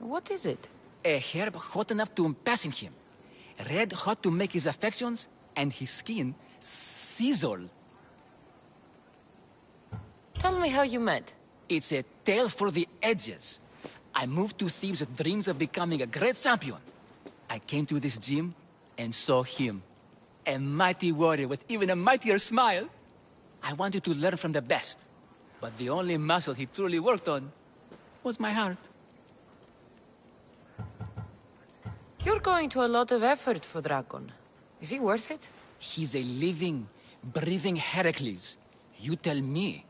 What is it? A herb hot enough to impassing him. Red hot to make his affections, and his skin sizzle. Tell me how you met. It's a tale for the ages. I moved to Thebes with dreams of becoming a great champion. I came to this gym and saw him. A mighty warrior with even a mightier smile. I wanted to learn from the best. But the only muscle he truly worked on was my heart. You're going to a lot of effort for Dracon. Is he worth it? He's a living, breathing Heracles. You tell me.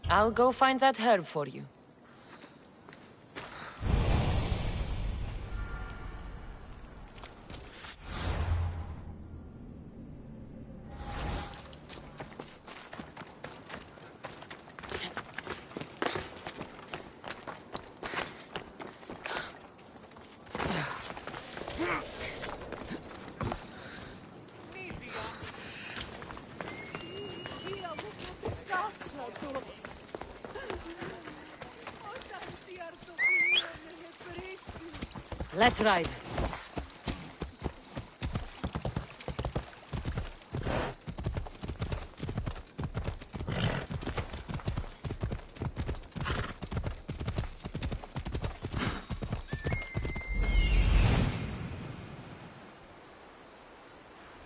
I'll go find that herb for you. Let's ride.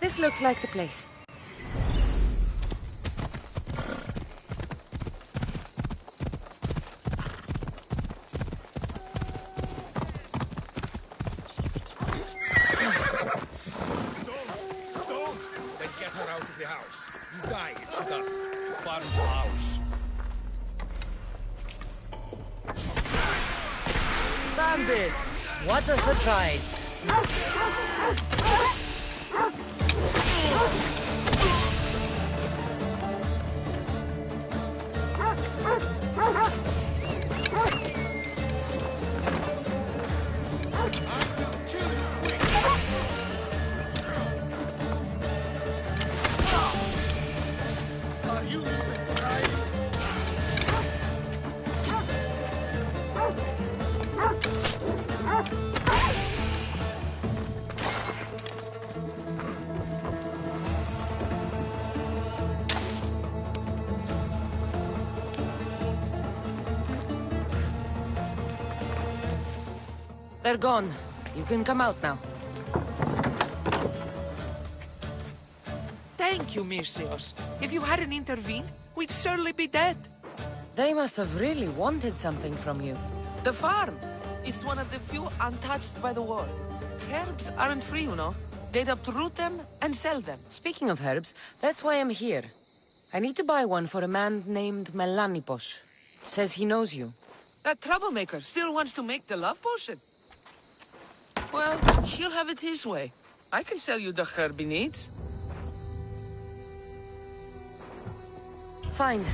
This looks like the place. Bandits! What a surprise! They're gone. You can come out now. Thank you, Myrsios. If you hadn't intervened, we'd surely be dead. They must have really wanted something from you. The farm. It's one of the few untouched by the war. Herbs aren't free, you know. They'd uproot them and sell them. Speaking of herbs, that's why I'm here. I need to buy one for a man named Melanipos. Says he knows you. That troublemaker still wants to make the love potion. Well, he'll have it his way. I can sell you the herb he needs. Fine.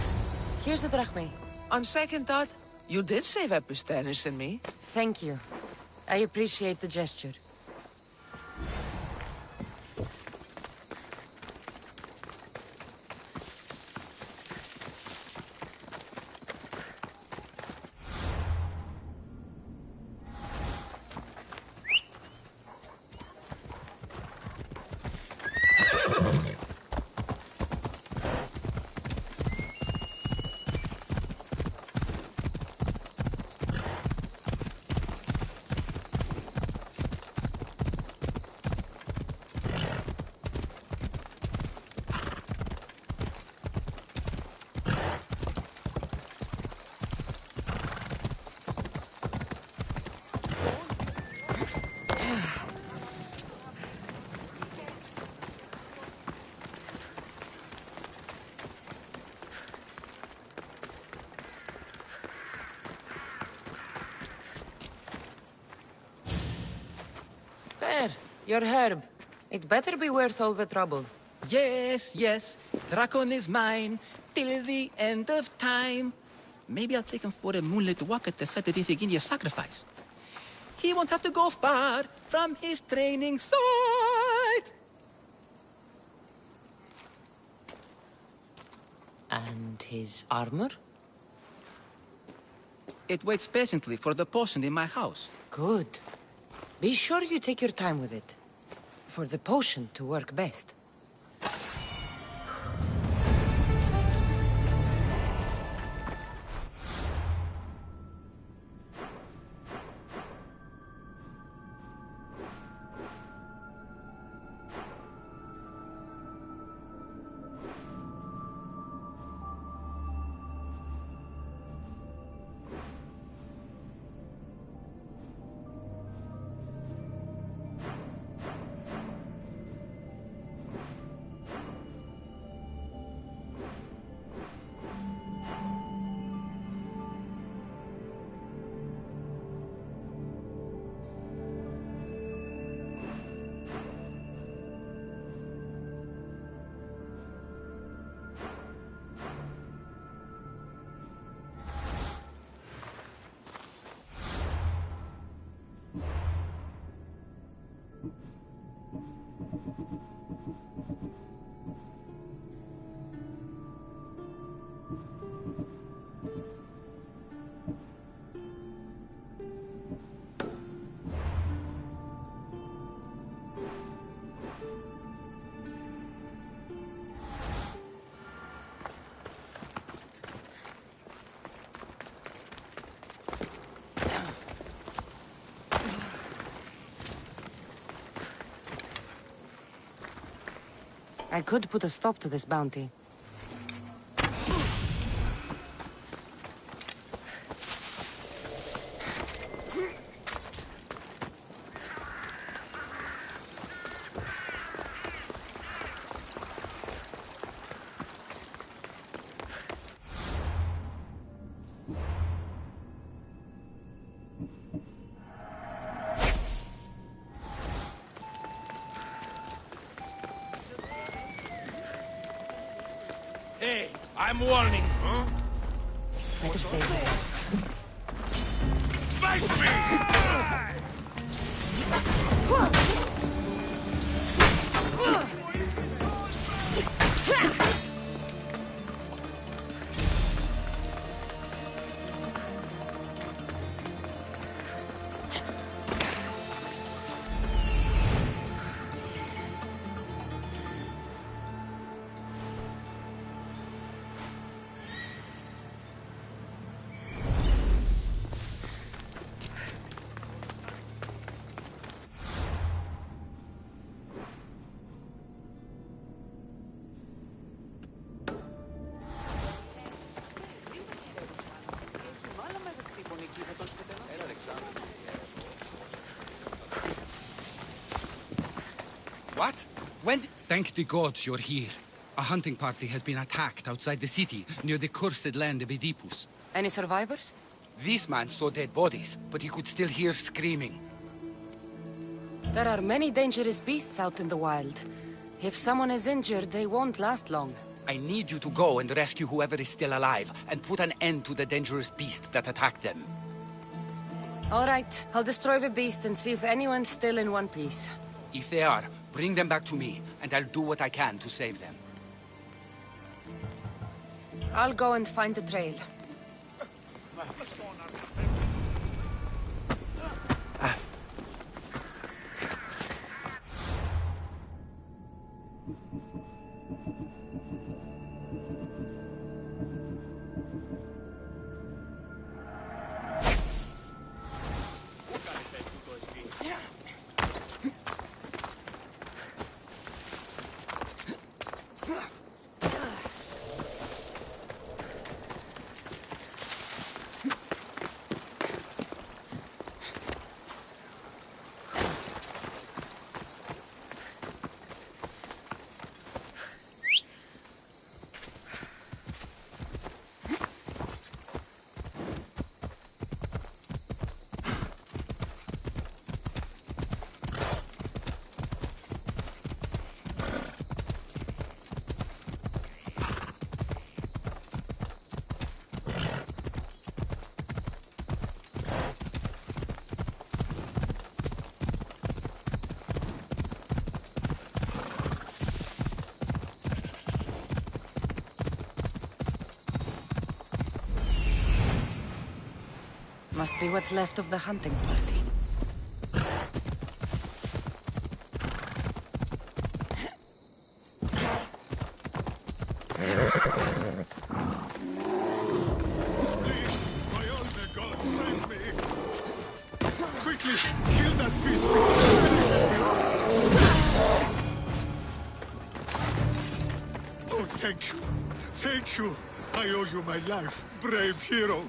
Here's the drachmae. On second thought, you did save Epistenis and me. Thank you. I appreciate the gesture. There, your herb. It better be worth all the trouble. Yes, yes. Drakon is mine till the end of time. Maybe I'll take him for a moonlit walk at the site of Iphigenia's sacrifice. He won't have to go far from his training site. And his armor? It waits patiently for the potion in my house. Good. Be sure you take your time with it. For the potion to work best. I could put a stop to this bounty. Hey, I'm warning, huh? Better stay there. Fight me! Thank the gods you're here. A hunting party has been attacked outside the city, near the cursed land of Oedipus. Any survivors? This man saw dead bodies, but he could still hear screaming. There are many dangerous beasts out in the wild. If someone is injured, they won't last long. I need you to go and rescue whoever is still alive, and put an end to the dangerous beast that attacked them. All right, I'll destroy the beast and see if anyone's still in one piece. If they are, bring them back to me, and I'll do what I can to save them. I'll go and find the trail. Must be what's left of the hunting party. Quickly, kill that beast! Oh, thank you. Thank you. I owe you my life, brave hero.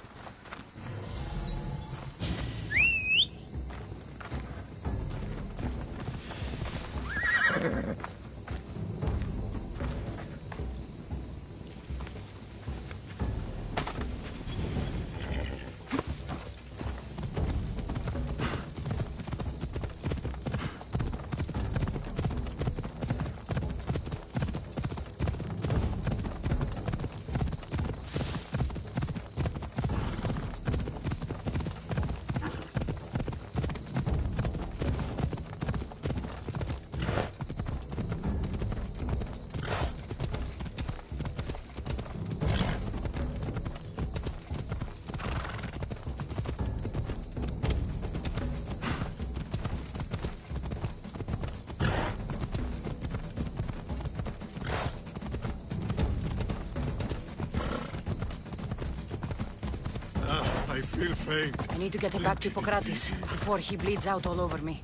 I feel faint. I need to get him back to Hippocrates before he bleeds out all over me.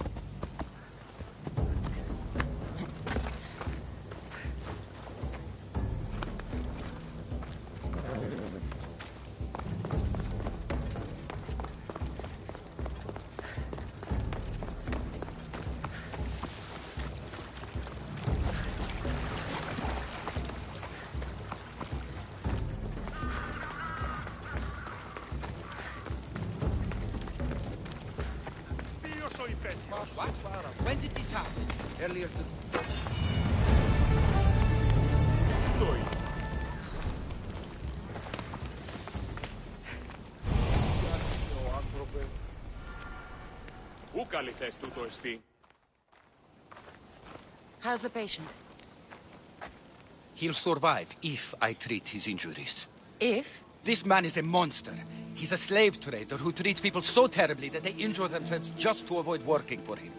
What? When did this happen? Earlier today. Πού καλυθές τούτο εστί? How's the patient? He'll survive if I treat his injuries. If? This man is a monster. He's a slave trader who treats people so terribly that they injure themselves just to avoid working for him.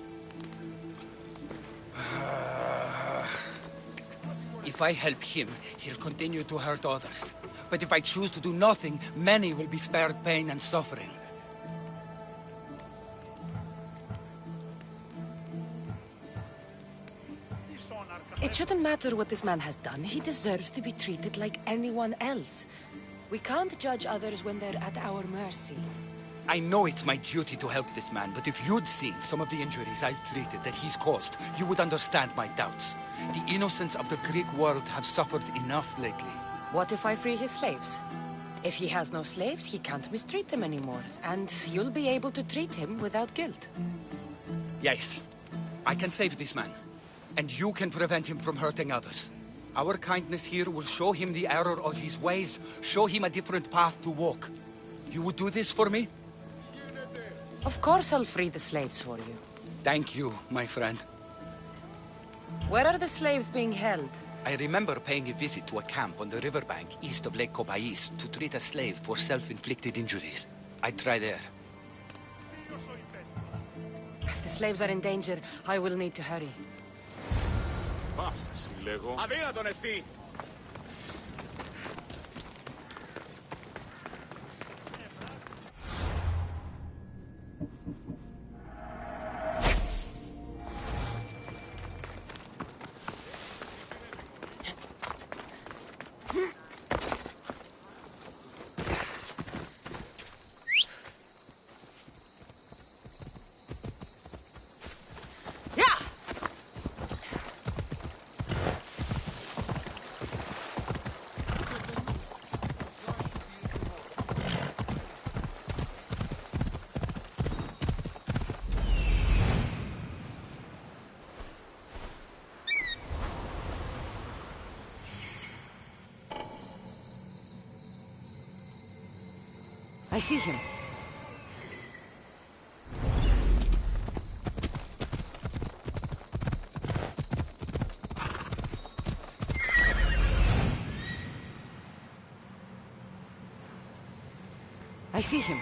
If I help him, he'll continue to hurt others. But if I choose to do nothing, many will be spared pain and suffering. It shouldn't matter what this man has done. He deserves to be treated like anyone else. We can't judge others when they're at our mercy. I know it's my duty to help this man, but if you'd seen some of the injuries I've treated that he's caused, you would understand my doubts. The innocents of the Greek world have suffered enough lately. What if I free his slaves? If he has no slaves, he can't mistreat them anymore, and you'll be able to treat him without guilt. Yes, I can save this man, and you can prevent him from hurting others. Our kindness here will show him the error of his ways, show him a different path to walk. You would do this for me? Of course I'll free the slaves for you. Thank you, my friend. Where are the slaves being held? I remember paying a visit to a camp on the riverbank east of Lake Copais to treat a slave for self-inflicted injuries. I'd try there. If the slaves are in danger, I will need to hurry. Αδύνατον εστί! I see him. I see him.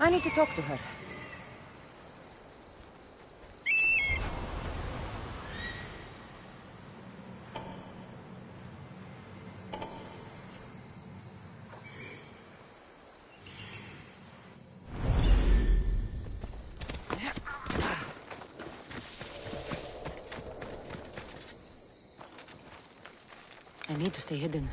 I need to talk to her. I need to stay hidden.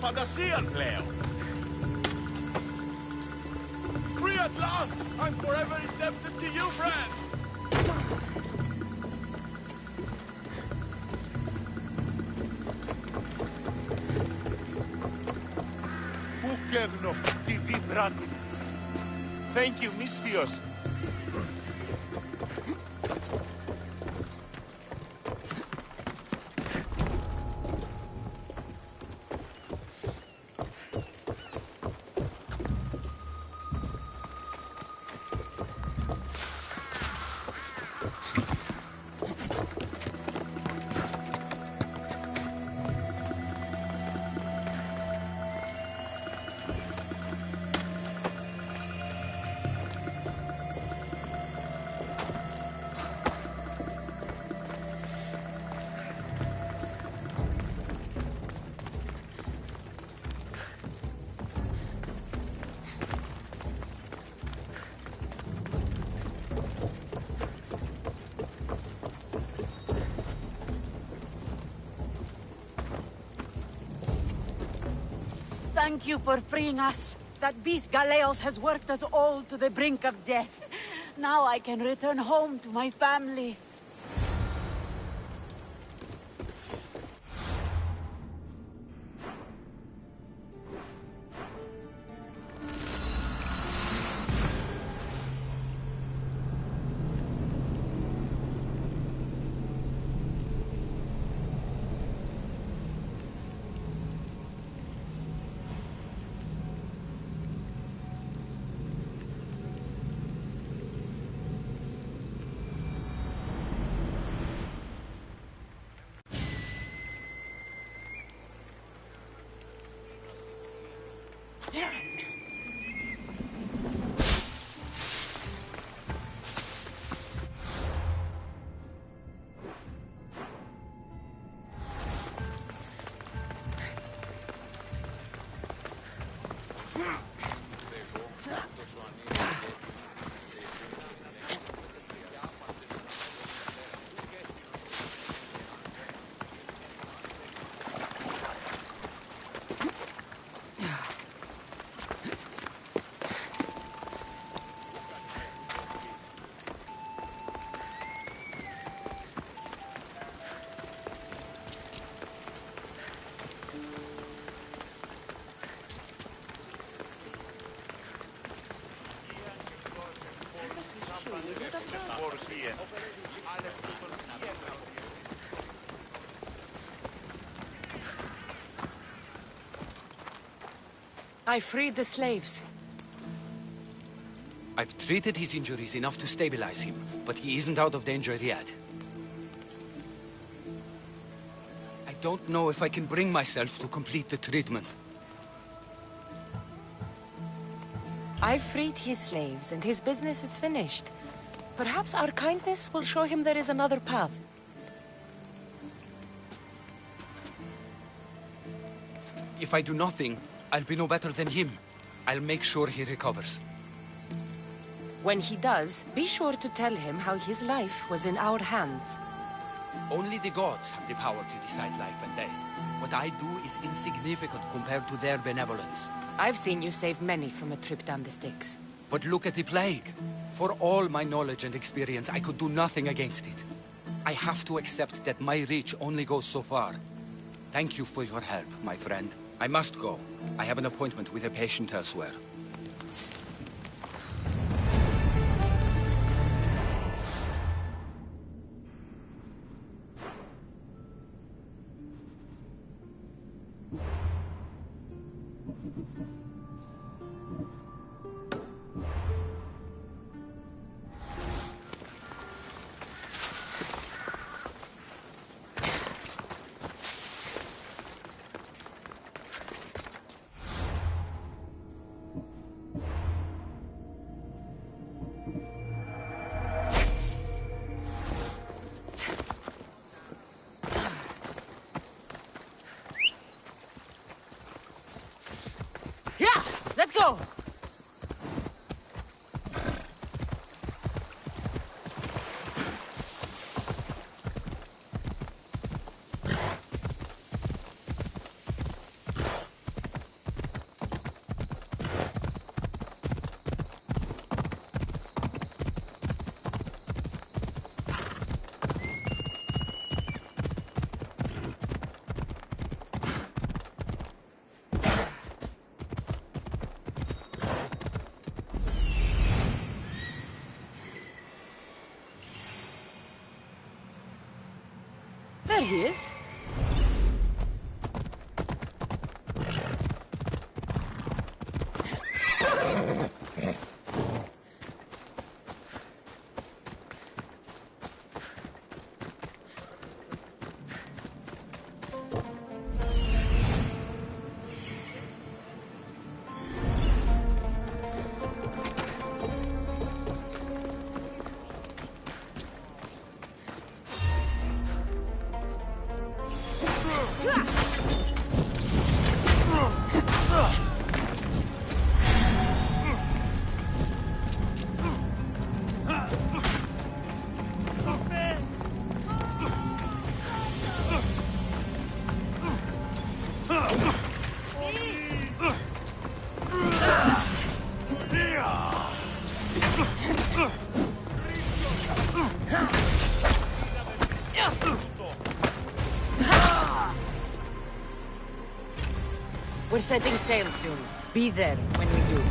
Φαντασίαν πλέον! Free at last! lost! I'm forever indebted to you, friend! Πουκεύνο τη βιμπράτη. Thank you, Misthios. Thank you for freeing us. That beast Galeos has worked us all to the brink of death. Now I can return home to my family. I freed the slaves. I've treated his injuries enough to stabilize him, but he isn't out of danger yet. I don't know if I can bring myself to complete the treatment. I freed his slaves, and his business is finished. Perhaps our kindness will show him there is another path. If I do nothing, I'll be no better than him. I'll make sure he recovers. When he does, be sure to tell him how his life was in our hands. Only the gods have the power to decide life and death. What I do is insignificant compared to their benevolence. I've seen you save many from a trip down the Styx. But look at the plague. For all my knowledge and experience, I could do nothing against it. I have to accept that my reach only goes so far. Thank you for your help, my friend. I must go. I have an appointment with a patient elsewhere. Let's go! There he is. We're setting sail soon. Be there when we do.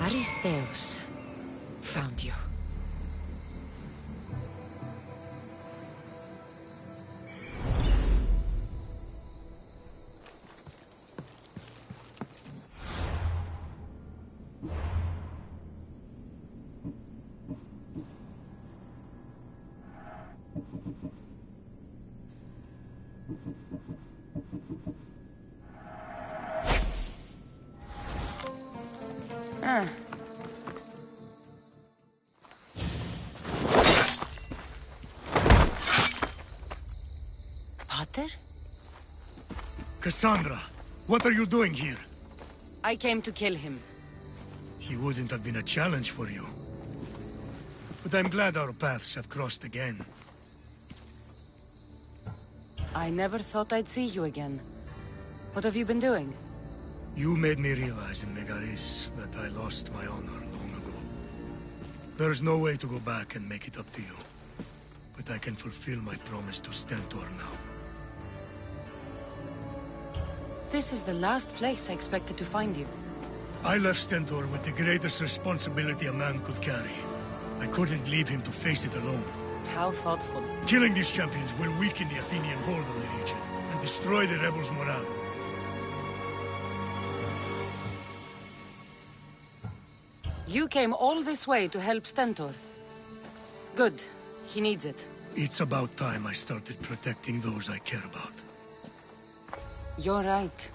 Aristeus found you. Potter? Cassandra, what are you doing here? I came to kill him. He wouldn't have been a challenge for you. But I'm glad our paths have crossed again. I never thought I'd see you again. What have you been doing? You made me realize in Megaris that I lost my honor long ago. There's no way to go back and make it up to you. But I can fulfill my promise to Stentor now. This is the last place I expected to find you. I left Stentor with the greatest responsibility a man could carry. I couldn't leave him to face it alone. How thoughtful. Killing these champions will weaken the Athenian hold on the region and destroy the rebels' morale. You came all this way to help Stentor. Good. He needs it. It's about time I started protecting those I care about. You're right.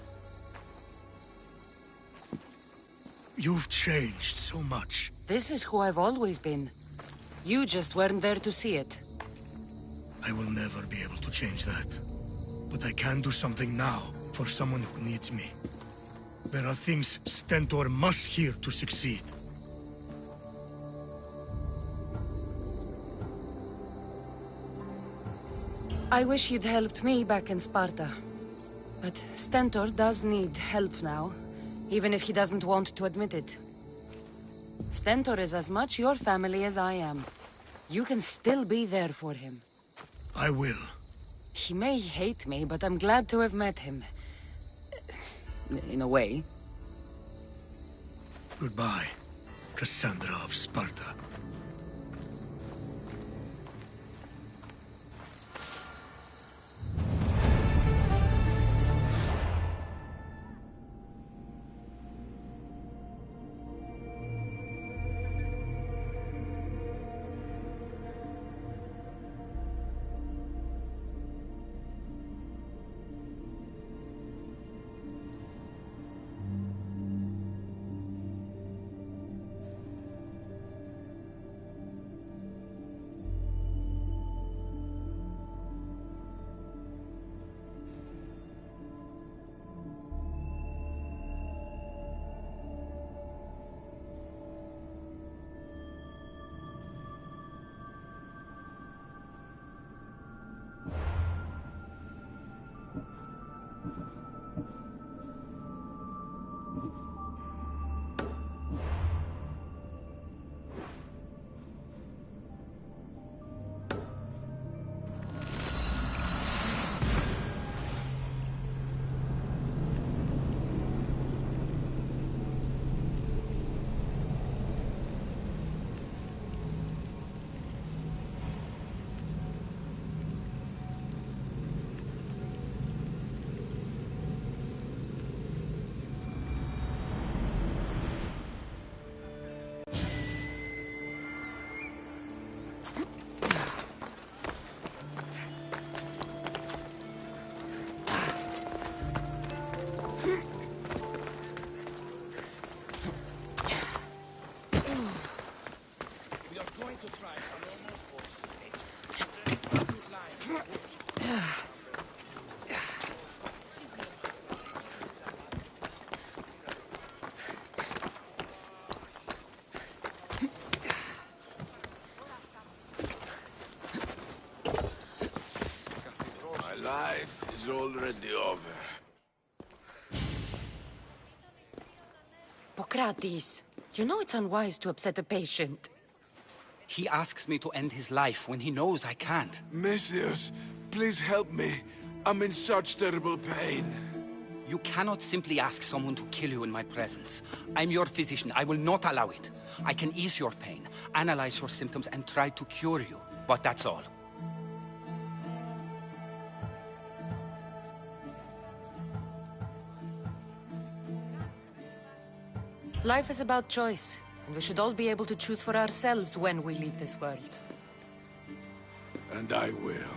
You've changed so much. This is who I've always been. You just weren't there to see it. I will never be able to change that. But I can do something now for someone who needs me. There are things Stentor must hear to succeed. I wish you'd helped me back in Sparta. But Stentor does need help now, even if he doesn't want to admit it. Stentor is as much your family as I am. You can still be there for him. I will. He may hate me, but I'm glad to have met him. In a way. Goodbye, Cassandra of Sparta. life is already over. Pokratis, you know it's unwise to upset a patient. He asks me to end his life when he knows I can't. Messias, please help me. I'm in such terrible pain. You cannot simply ask someone to kill you in my presence. I'm your physician. I will not allow it. I can ease your pain, analyze your symptoms, and try to cure you. But that's all. Life is about choice, and we should all be able to choose for ourselves when we leave this world. And I will.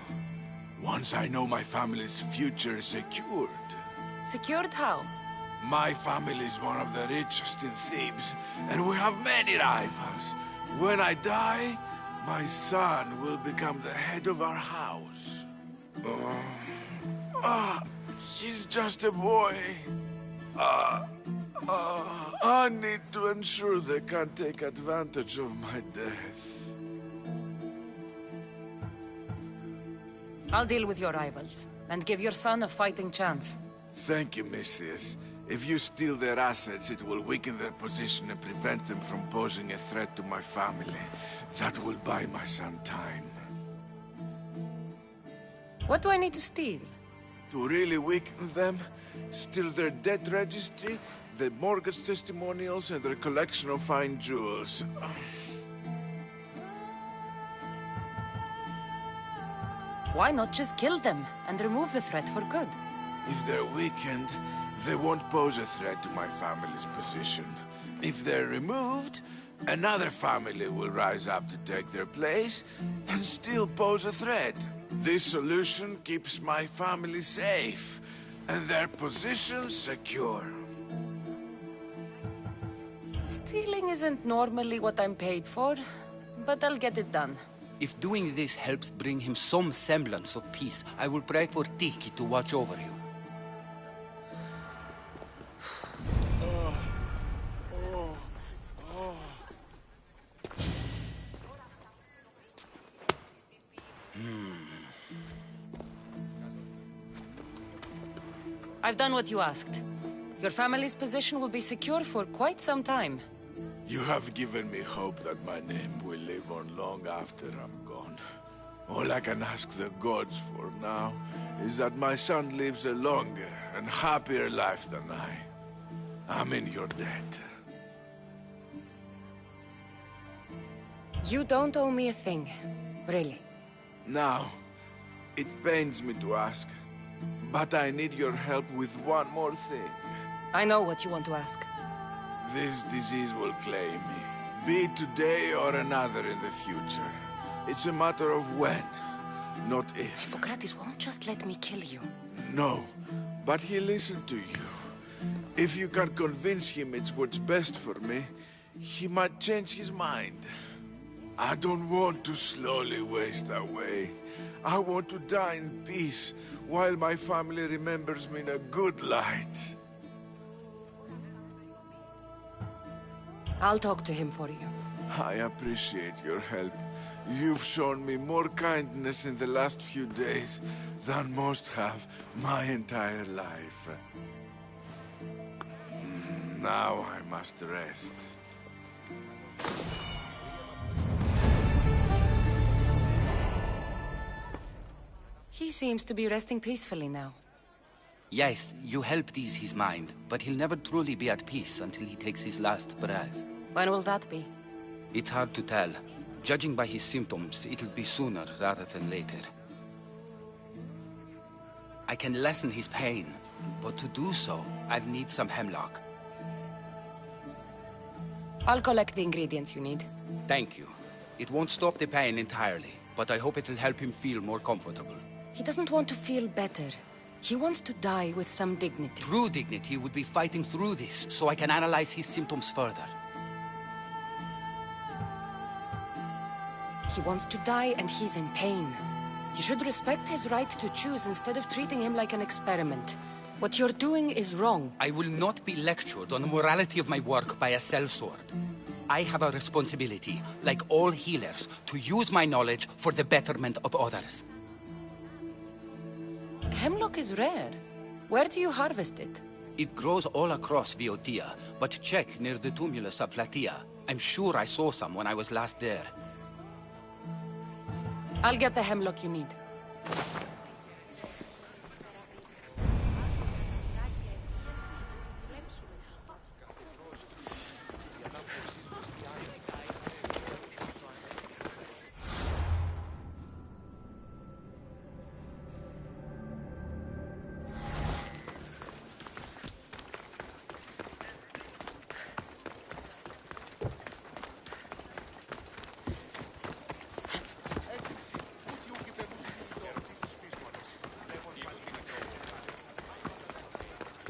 Once I know my family's future is secured. Secured how? My family is one of the richest in Thebes, and we have many rivals. When I die, my son will become the head of our house. He's just a boy. I need to ensure they can't take advantage of my death. I'll deal with your rivals, and give your son a fighting chance. Thank you, Misthias. If you steal their assets, it will weaken their position and prevent them from posing a threat to my family. That will buy my son time. What do I need to steal? To really weaken them, steal their debt registry, their mortgage testimonials, and their collection of fine jewels. Why not just kill them and remove the threat for good? If they're weakened, they won't pose a threat to my family's position. If they're removed, another family will rise up to take their place and still pose a threat. This solution keeps my family safe and their position secure. Stealing isn't normally what I'm paid for, but I'll get it done. If doing this helps bring him some semblance of peace, I will pray for Tiki to watch over you. I've done what you asked. Your family's position will be secure for quite some time. You have given me hope that my name will live on long after I'm gone. All I can ask the gods for now is that my son lives a longer and happier life than I. I'm in your debt. You don't owe me a thing, really. Now, it pains me to ask, but I need your help with one more thing. I know what you want to ask. This disease will claim me, be it today or another in the future. It's a matter of when, not if. Hippocrates won't just let me kill you. No, but he'll listen to you. If you can convince him it's what's best for me, he might change his mind. I don't want to slowly waste away. I want to die in peace, while my family remembers me in a good light. I'll talk to him for you. I appreciate your help. You've shown me more kindness in the last few days than most have my entire life. Now I must rest. He seems to be resting peacefully now. Yes, you helped ease his mind, but he'll never truly be at peace until he takes his last breath. When will that be? It's hard to tell. Judging by his symptoms, it'll be sooner rather than later. I can lessen his pain, but to do so, I'll need some hemlock. I'll collect the ingredients you need. Thank you. It won't stop the pain entirely, but I hope it'll help him feel more comfortable. He doesn't want to feel better. He wants to die with some dignity. True dignity would be fighting through this, so I can analyze his symptoms further. He wants to die and he's in pain. You should respect his right to choose instead of treating him like an experiment. What you're doing is wrong. I will not be lectured on the morality of my work by a sellsword. I have a responsibility, like all healers, to use my knowledge for the betterment of others. hemlock is rare. Where do you harvest it? It grows all across Viotia, but check near the tumulus of Platia. I'm sure I saw some when I was last there. I'll get the hemlock you need.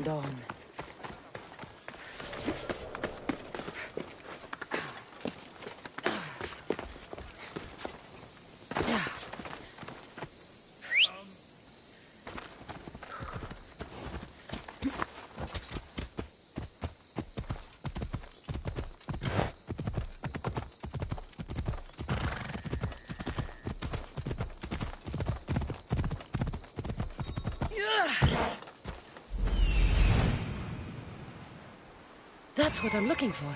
Dawn. That's what I'm looking for.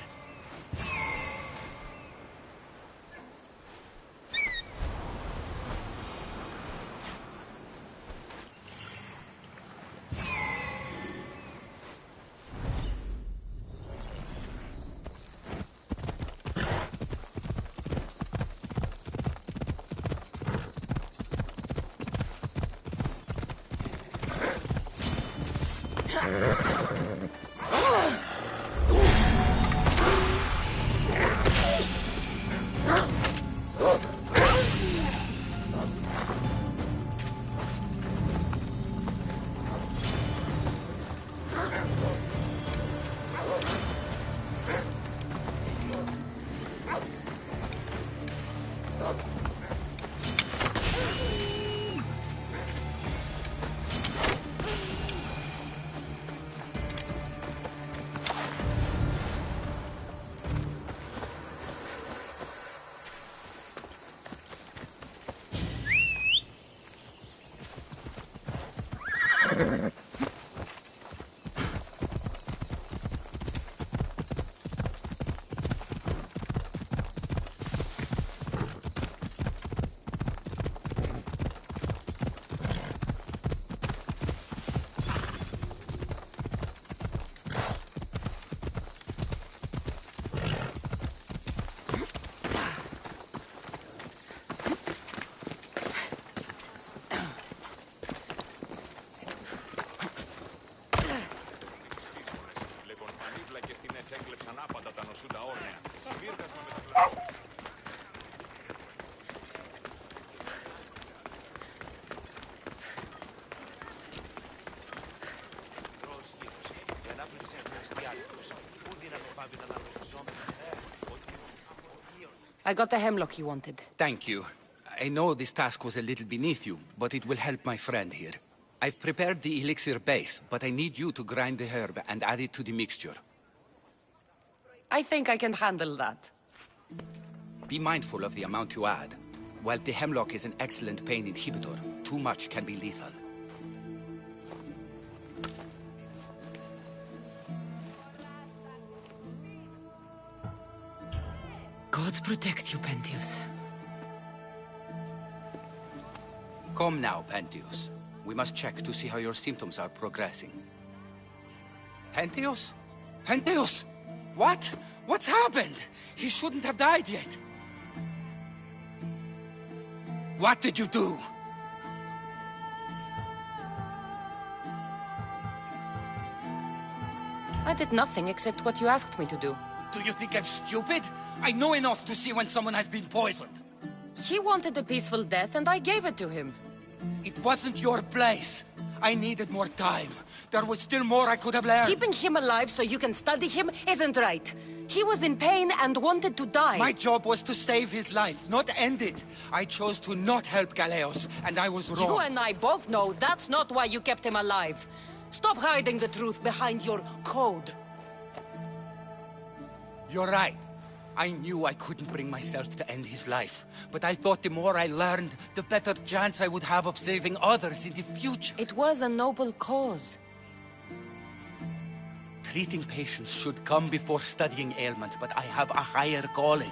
I got the hemlock you wanted. Thank you. I know this task was a little beneath you, but it will help my friend here. I've prepared the elixir base, but I need you to grind the herb and add it to the mixture. I think I can handle that. Be mindful of the amount you add. While the hemlock is an excellent pain inhibitor, too much can be lethal. God protect you, Pentheus. Come now, Pentheus. We must check to see how your symptoms are progressing. Pentheus? Pentheus! What? What's happened? He shouldn't have died yet. What did you do? I did nothing except what you asked me to do. Do you think I'm stupid? I know enough to see when someone has been poisoned. He wanted a peaceful death, and I gave it to him. It wasn't your place. I needed more time. There was still more I could have learned. Keeping him alive so you can study him isn't right. He was in pain and wanted to die. My job was to save his life, not end it. I chose to not help Galeos, and I was wrong. You and I both know that's not why you kept him alive. Stop hiding the truth behind your code. You're right. I knew I couldn't bring myself to end his life, but I thought the more I learned, the better chance I would have of saving others in the future. It was a noble cause. Treating patients should come before studying ailments, but I have a higher calling.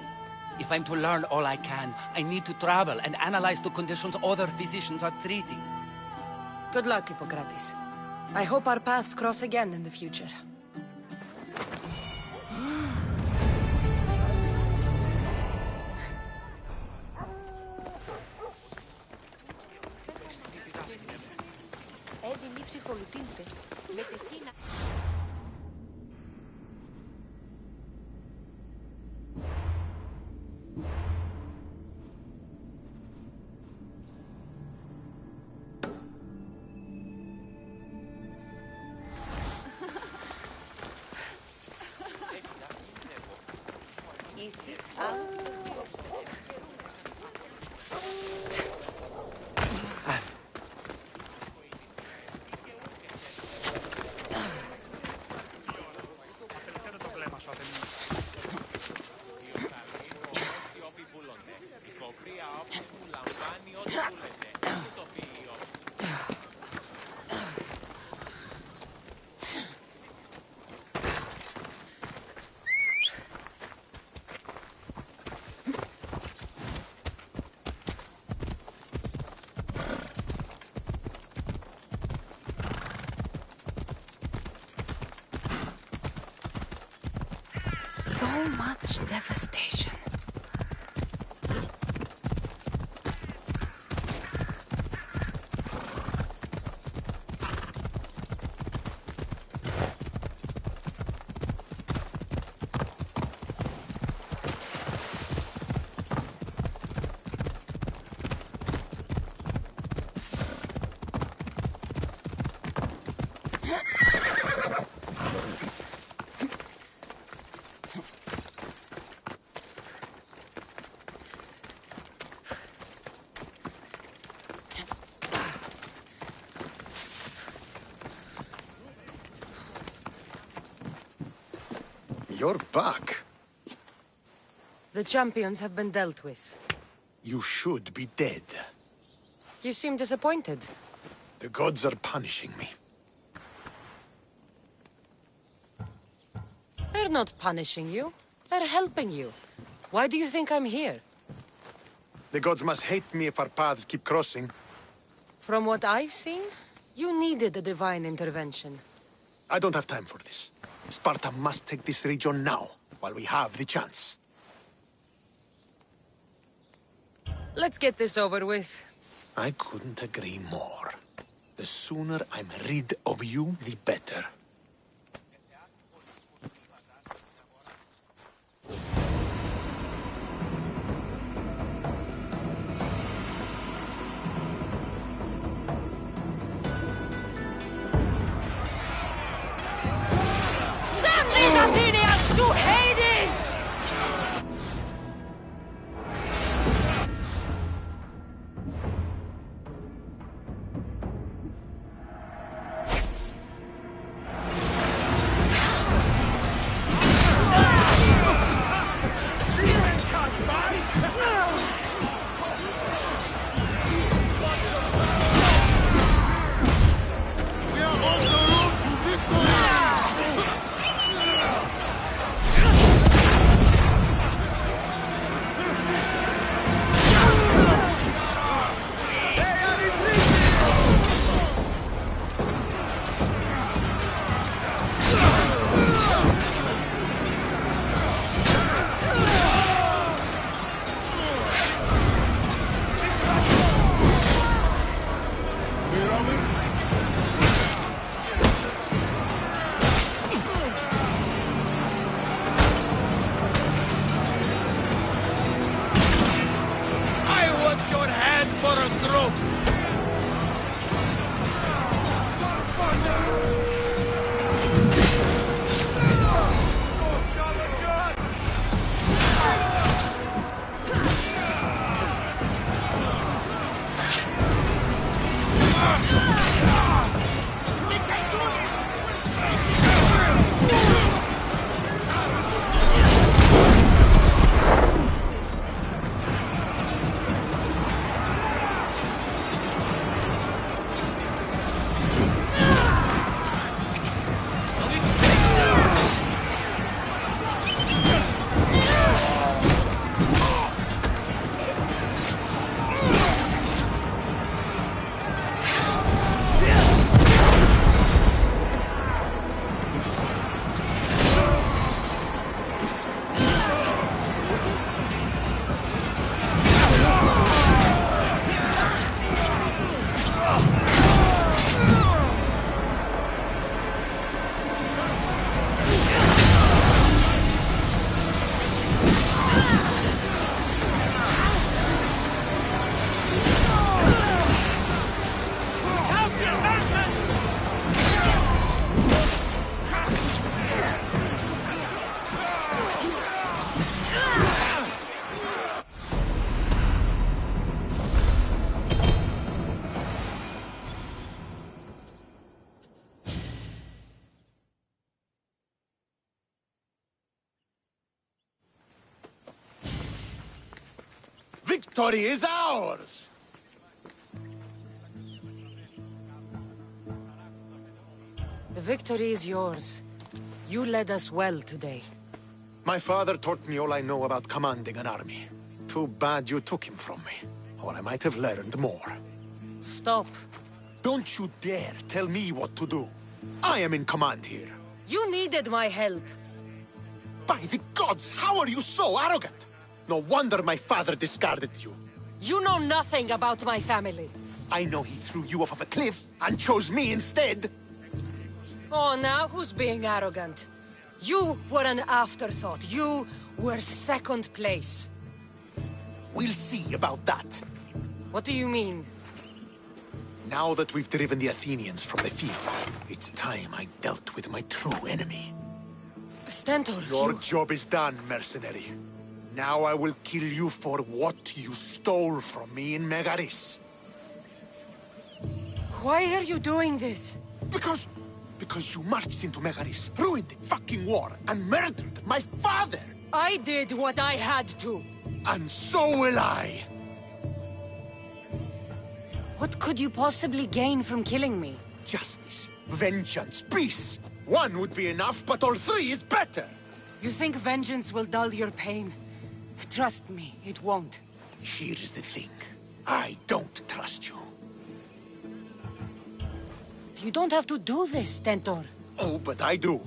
If I'm to learn all I can, I need to travel and analyze the conditions other physicians are treating. Good luck, Hippocrates. I hope our paths cross again in the future. So much devastation. You're back. The champions have been dealt with. You should be dead. You seem disappointed. The gods are punishing me. They're not punishing you. They're helping you. Why do you think I'm here? The gods must hate me if our paths keep crossing. From what I've seen, you needed a divine intervention. I don't have time for this. Sparta must take this region now, while we have the chance. Let's get this over with. I couldn't agree more. The sooner I'm rid of you, the better. Send these Athenians to Hades! I want your hand for a trophy! victory is ours! The victory is yours. You led us well today. My father taught me all I know about commanding an army. Too bad you took him from me, or I might have learned more. Stop. Don't you dare tell me what to do. I am in command here. You needed my help. By the gods, how are you so arrogant? No wonder my father discarded you. You know nothing about my family. I know he threw you off of a cliff and chose me instead. Oh, now who's being arrogant? You were an afterthought. You were second place. We'll see about that. What do you mean? Now that we've driven the Athenians from the field, it's time I dealt with my true enemy. Stentor, Your job is done, mercenary. Now I will kill you for what you stole from me in Megaris. Why are you doing this? Because you marched into Megaris, ruined the fucking war, and murdered my father! I did what I had to. And so will I! What could you possibly gain from killing me? Justice, vengeance, peace. One would be enough, but all three is better! You think vengeance will dull your pain? Trust me, it won't. Here's the thing. I don't trust you. You don't have to do this, Stentor. Oh, but I do.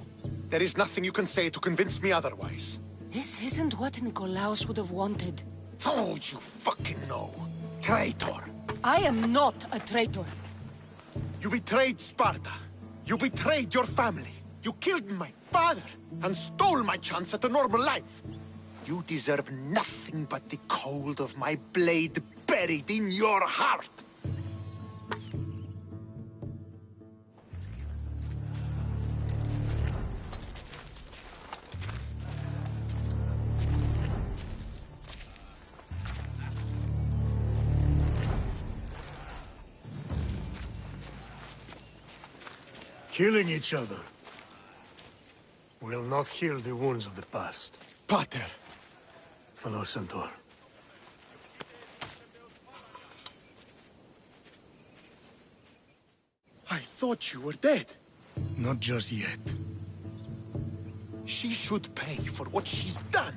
There is nothing you can say to convince me otherwise. This isn't what Nikolaos would have wanted. Oh, you fucking know. Traitor. I am not a traitor. You betrayed Sparta. You betrayed your family. You killed my father and stole my chance at a normal life. You deserve nothing but the cold of my blade buried in your heart. Killing each other will not heal the wounds of the past. Pater! Hello, Centaur. I thought you were dead. Not just yet. She should pay for what she's done.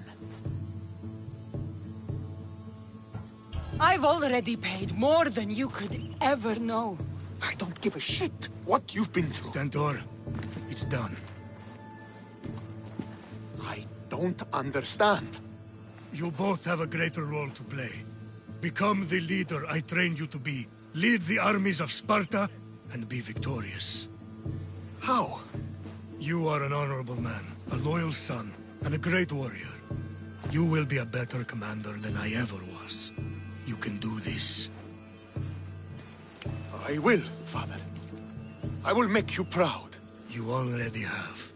I've already paid more than you could ever know. I don't give a shit what you've been through. Stentor, it's done. I don't understand. You both have a greater role to play. Become the leader I trained you to be. Lead the armies of Sparta and be victorious. How? You are an honorable man, a loyal son, and a great warrior. You will be a better commander than I ever was. You can do this. I will, Father. I will make you proud. You already have.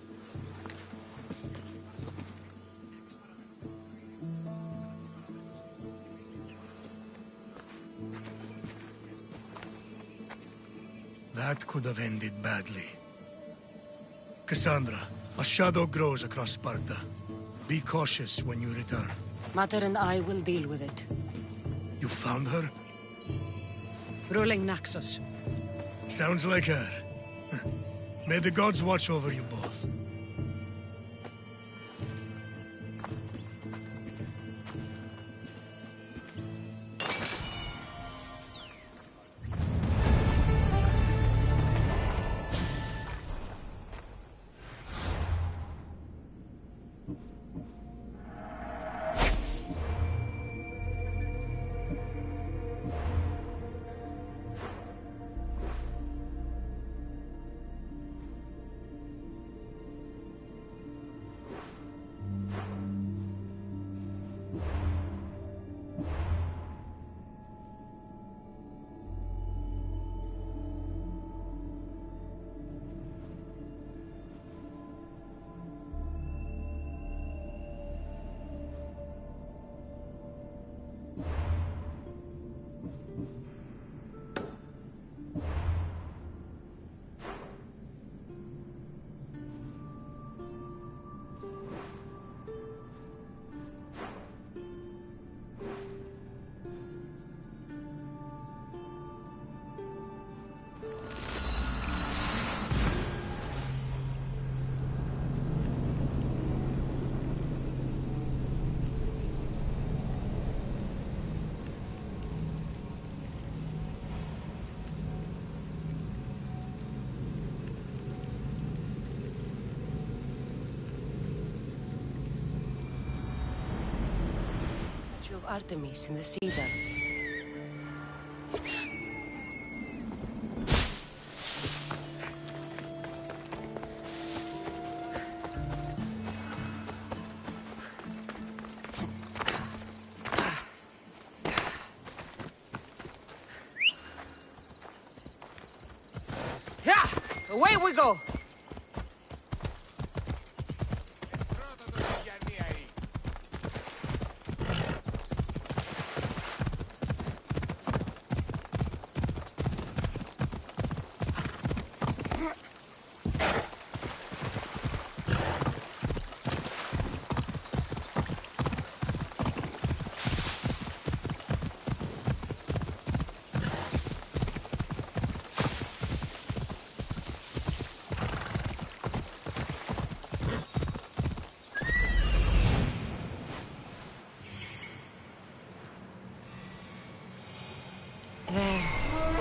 That could have ended badly. Cassandra, a shadow grows across Sparta. Be cautious when you return. Mater and I will deal with it. You found her? Ruling Naxos. Sounds like her. May the gods watch over you both. statue of Artemis in the cedar. Yeah! Away we go!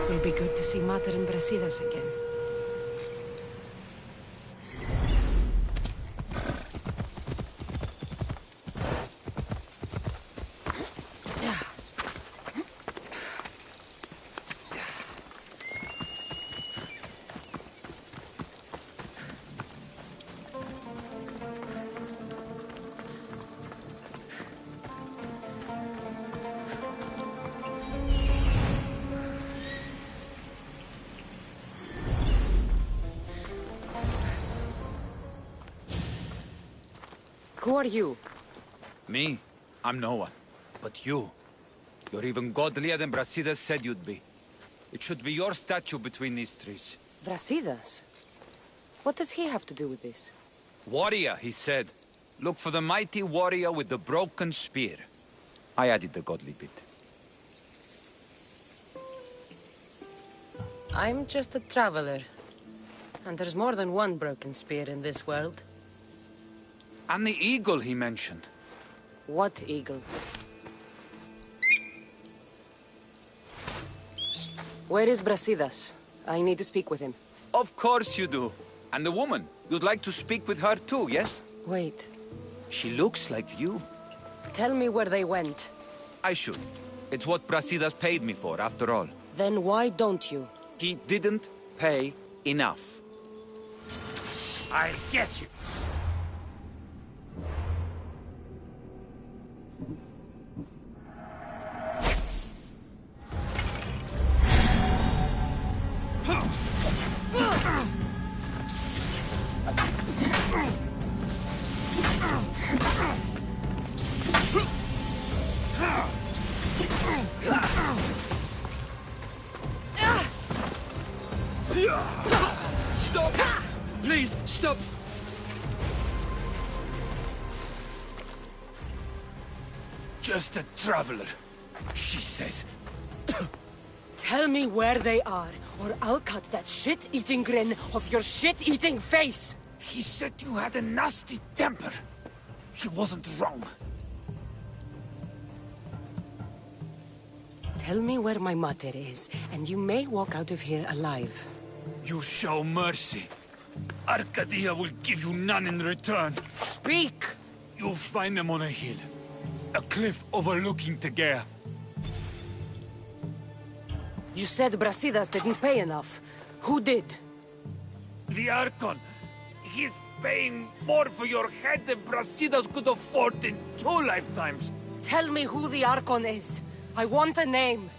Will be good to see Mater and Brasidas again. Who are you? Me? I'm no one. But you. You're even godlier than Brasidas said you'd be. It should be your statue between these trees. Brasidas? What does he have to do with this? Warrior, he said. Look for the mighty warrior with the broken spear. I added the godly bit. I'm just a traveler. And there's more than one broken spear in this world. And the eagle he mentioned. What eagle? Where is Brasidas? I need to speak with him. Of course you do. And the woman, you'd like to speak with her too, yes? Wait. She looks like you. Tell me where they went. I should. It's what Brasidas paid me for, after all. Then why don't you? He didn't pay enough. I'll get you. Stop! Please, stop! Just a traveler, she says. Tell me where they are, or I'll cut that shit-eating grin off your shit-eating face! He said you had a nasty temper. He wasn't wrong. Tell me where my mater is, and you may walk out of here alive. You show mercy. Arcadia will give you none in return. Speak! You'll find them on a hill. A cliff overlooking Tegea. You said Brasidas didn't pay enough. Who did? The Archon. He's paying more for your head than Brasidas could afford in 2 lifetimes. Tell me who the Archon is. I want a name.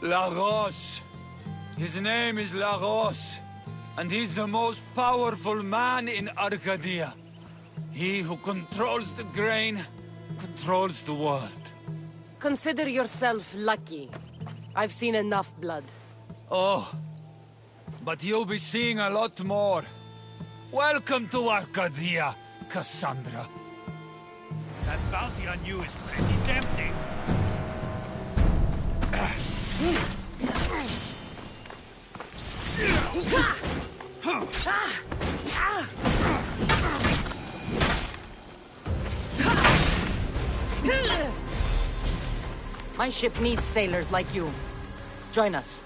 Lagos. His name is Lagos. And he's the most powerful man in Arcadia. He who controls the grain, controls the world. Consider yourself lucky. I've seen enough blood. Oh, but you'll be seeing a lot more. Welcome to Arcadia, Cassandra. That bounty on you is pretty tempting. My ship needs sailors like you. Join us.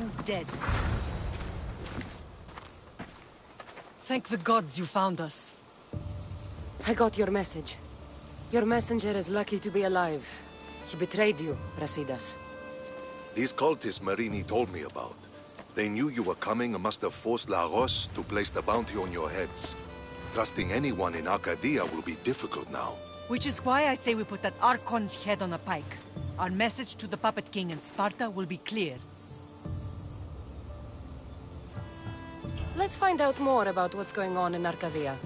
Long dead. Thank the gods you found us. I got your message. Your messenger is lucky to be alive. He betrayed you, Brasidas. These cultists Marini told me about. They knew you were coming and must have forced Lagos to place the bounty on your heads. Trusting anyone in Arcadia will be difficult now. Which is why I say we put that Archon's head on a pike. Our message to the Puppet King in Sparta will be clear. Let's find out more about what's going on in Arcadia.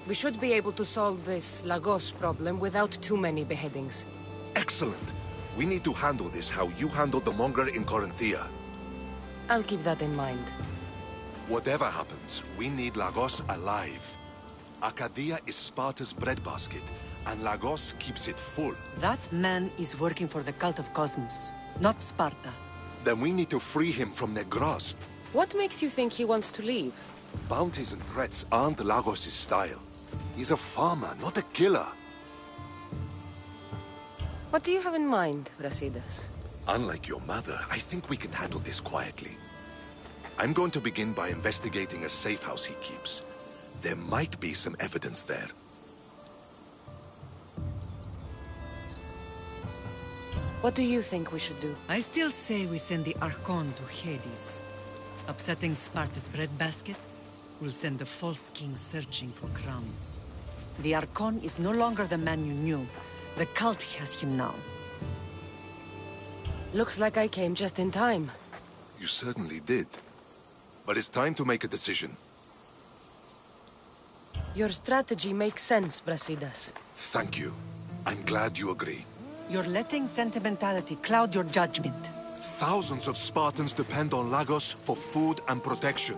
We should be able to solve this Lagos problem without too many beheadings. Excellent! We need to handle this how you handled the monger in Corinthia. I'll keep that in mind. Whatever happens, we need Lagos alive. Arcadia is Sparta's breadbasket, and Lagos keeps it full. That man is working for the cult of Cosmos, not Sparta. Then we need to free him from their grasp. What makes you think he wants to leave? Bounties and threats aren't Lagos' style. He's a farmer, not a killer. What do you have in mind, Brasidas? Unlike your mother, I think we can handle this quietly. I'm going to begin by investigating a safe house he keeps. There might be some evidence there. What do you think we should do? I still say we send the Archon to Hades. Upsetting Sparta's breadbasket will send the false king searching for crumbs. The Archon is no longer the man you knew. The cult has him now. Looks like I came just in time. You certainly did. But it's time to make a decision. Your strategy makes sense, Brasidas. Thank you. I'm glad you agree. You're letting sentimentality cloud your judgment. Thousands of Spartans depend on Lagos for food and protection.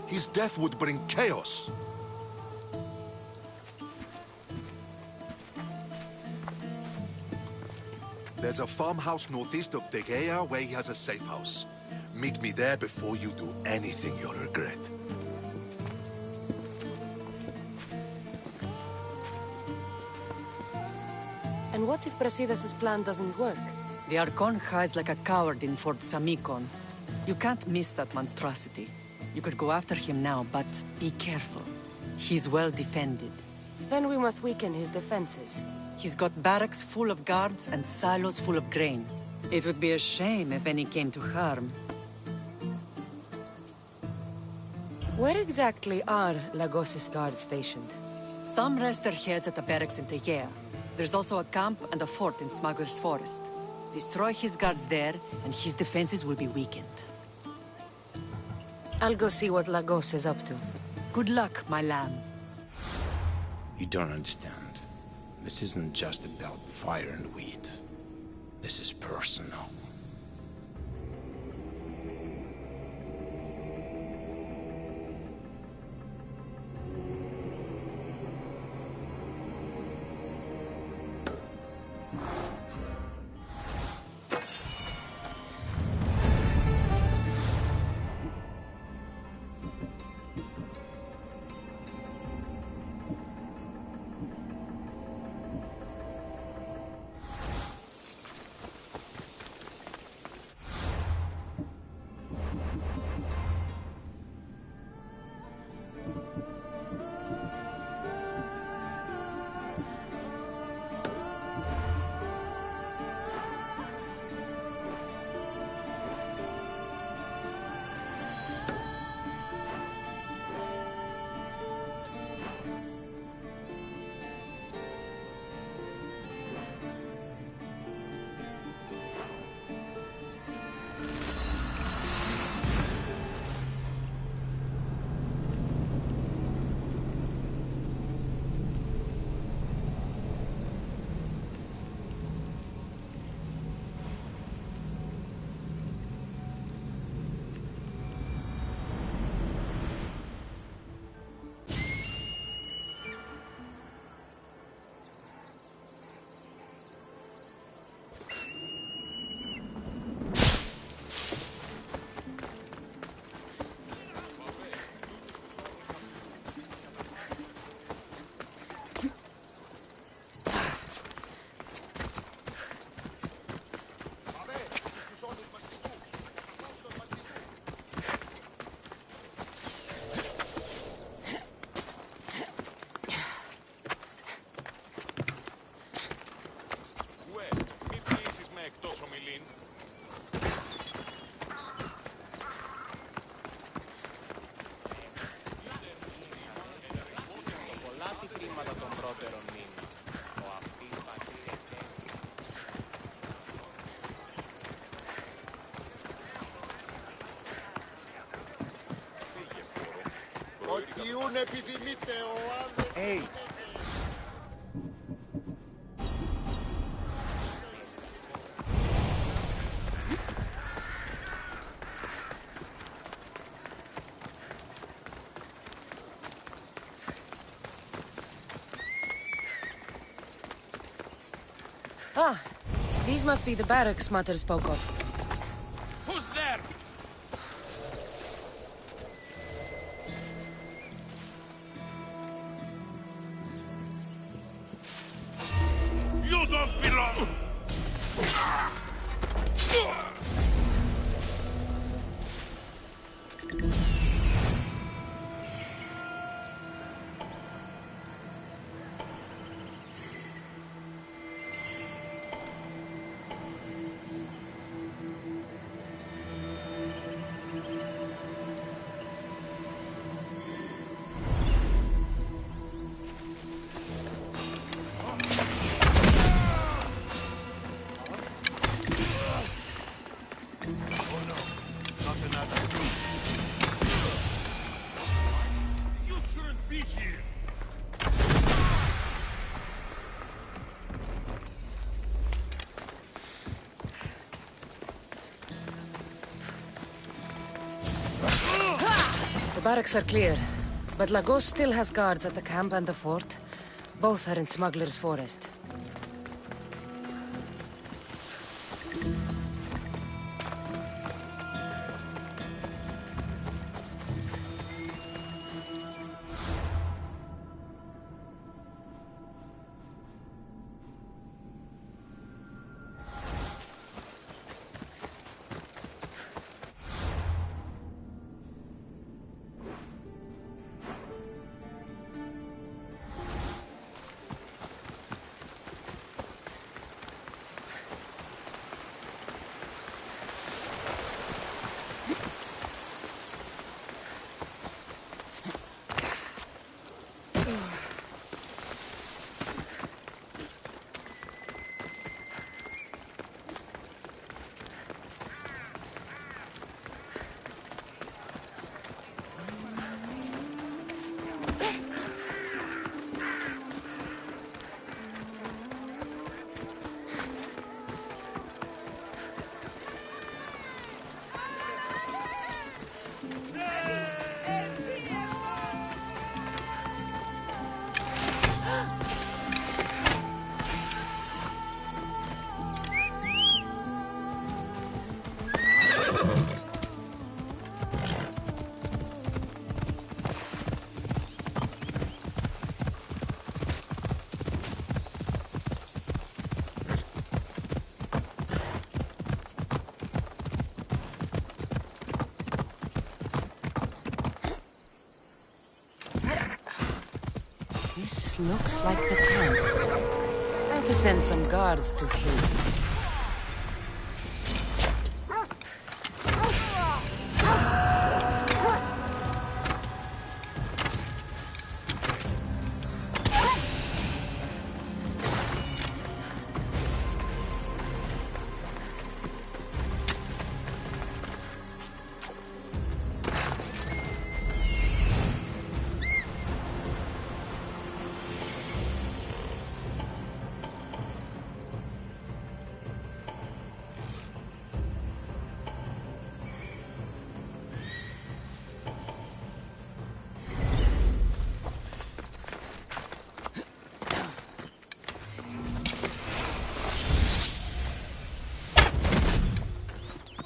His death would bring chaos. There's a farmhouse northeast of Tegea where he has a safe house. Meet me there before you do anything you'll regret. And what if Brasidas' plan doesn't work? The Archon hides like a coward in Fort Samikon. You can't miss that monstrosity. You could go after him now, but be careful. He's well defended. Then we must weaken his defenses. He's got barracks full of guards and silos full of grain. It would be a shame if any came to harm. Where exactly are Lagos' guards stationed? Some rest their heads at the barracks in Tegea. There's also a camp and a fort in Smuggler's Forest. Destroy his guards there, and his defenses will be weakened. I'll go see what Lagos is up to. Good luck, my lamb. You don't understand. This isn't just about fire and weed. This is personal. Hey. Ah, these must be the barracks Mater spoke of. Who's there? You don't belong! The barracks are clear, but Lagos still has guards at the camp and the fort. Both are in Smuggler's Forest. This looks like the camp. Time to send some guards to Hades.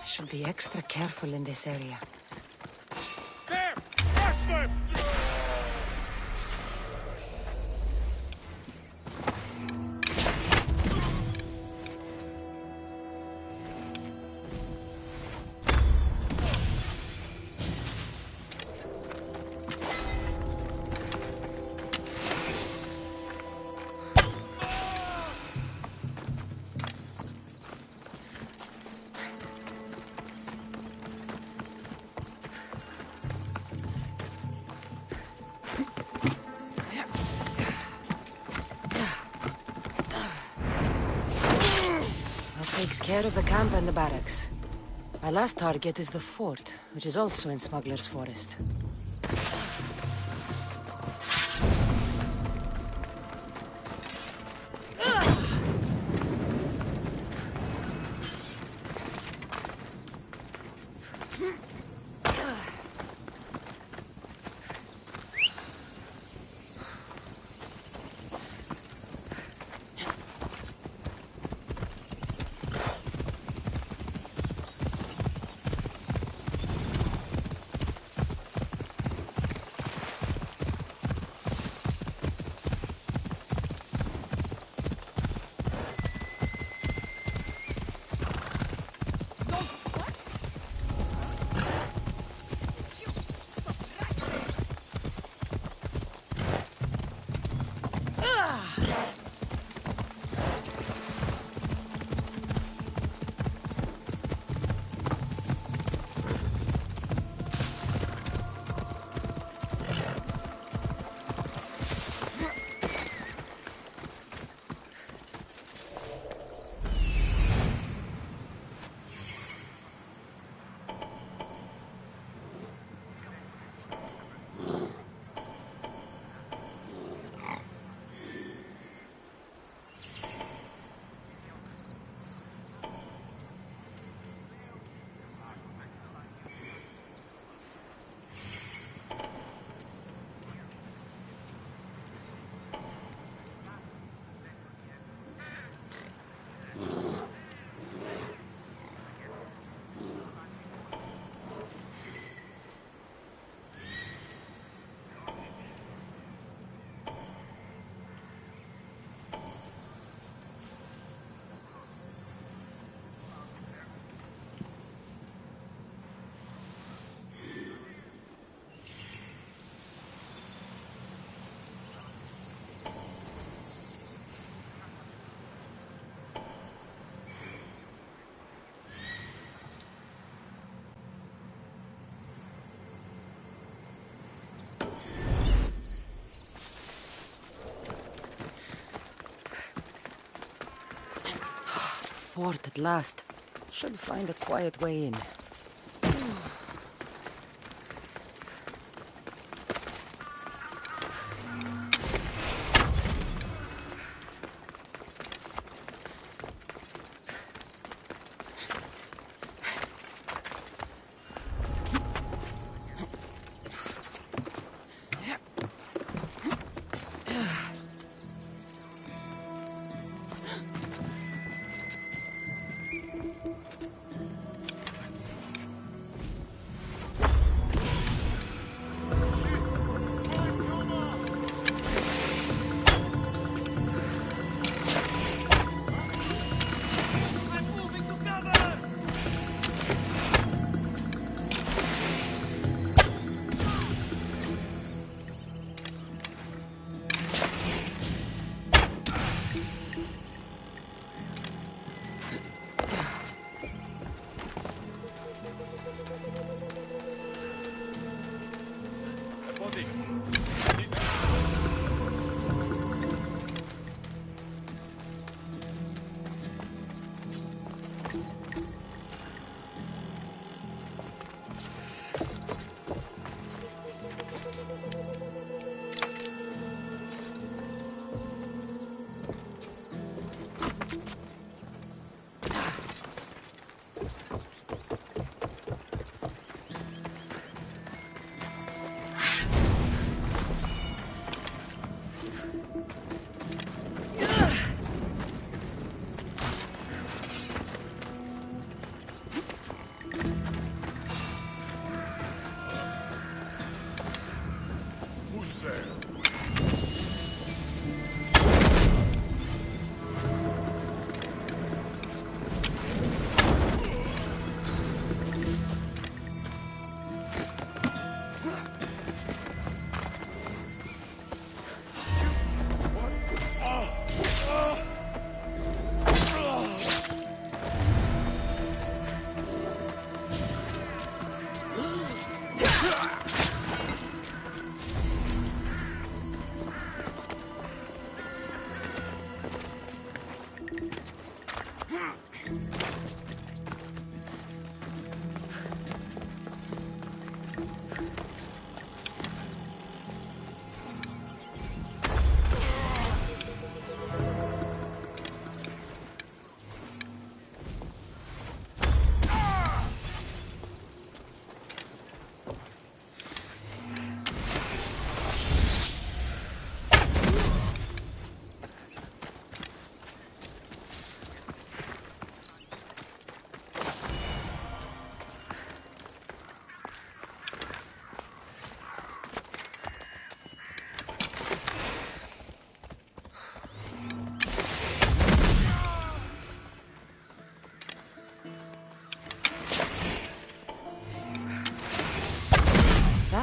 Should be extra careful in this area. There! Rush them! Takes care of the camp and the barracks. My last target is the fort, which is also in Smuggler's Forest. fort at last. Should find a quiet way in.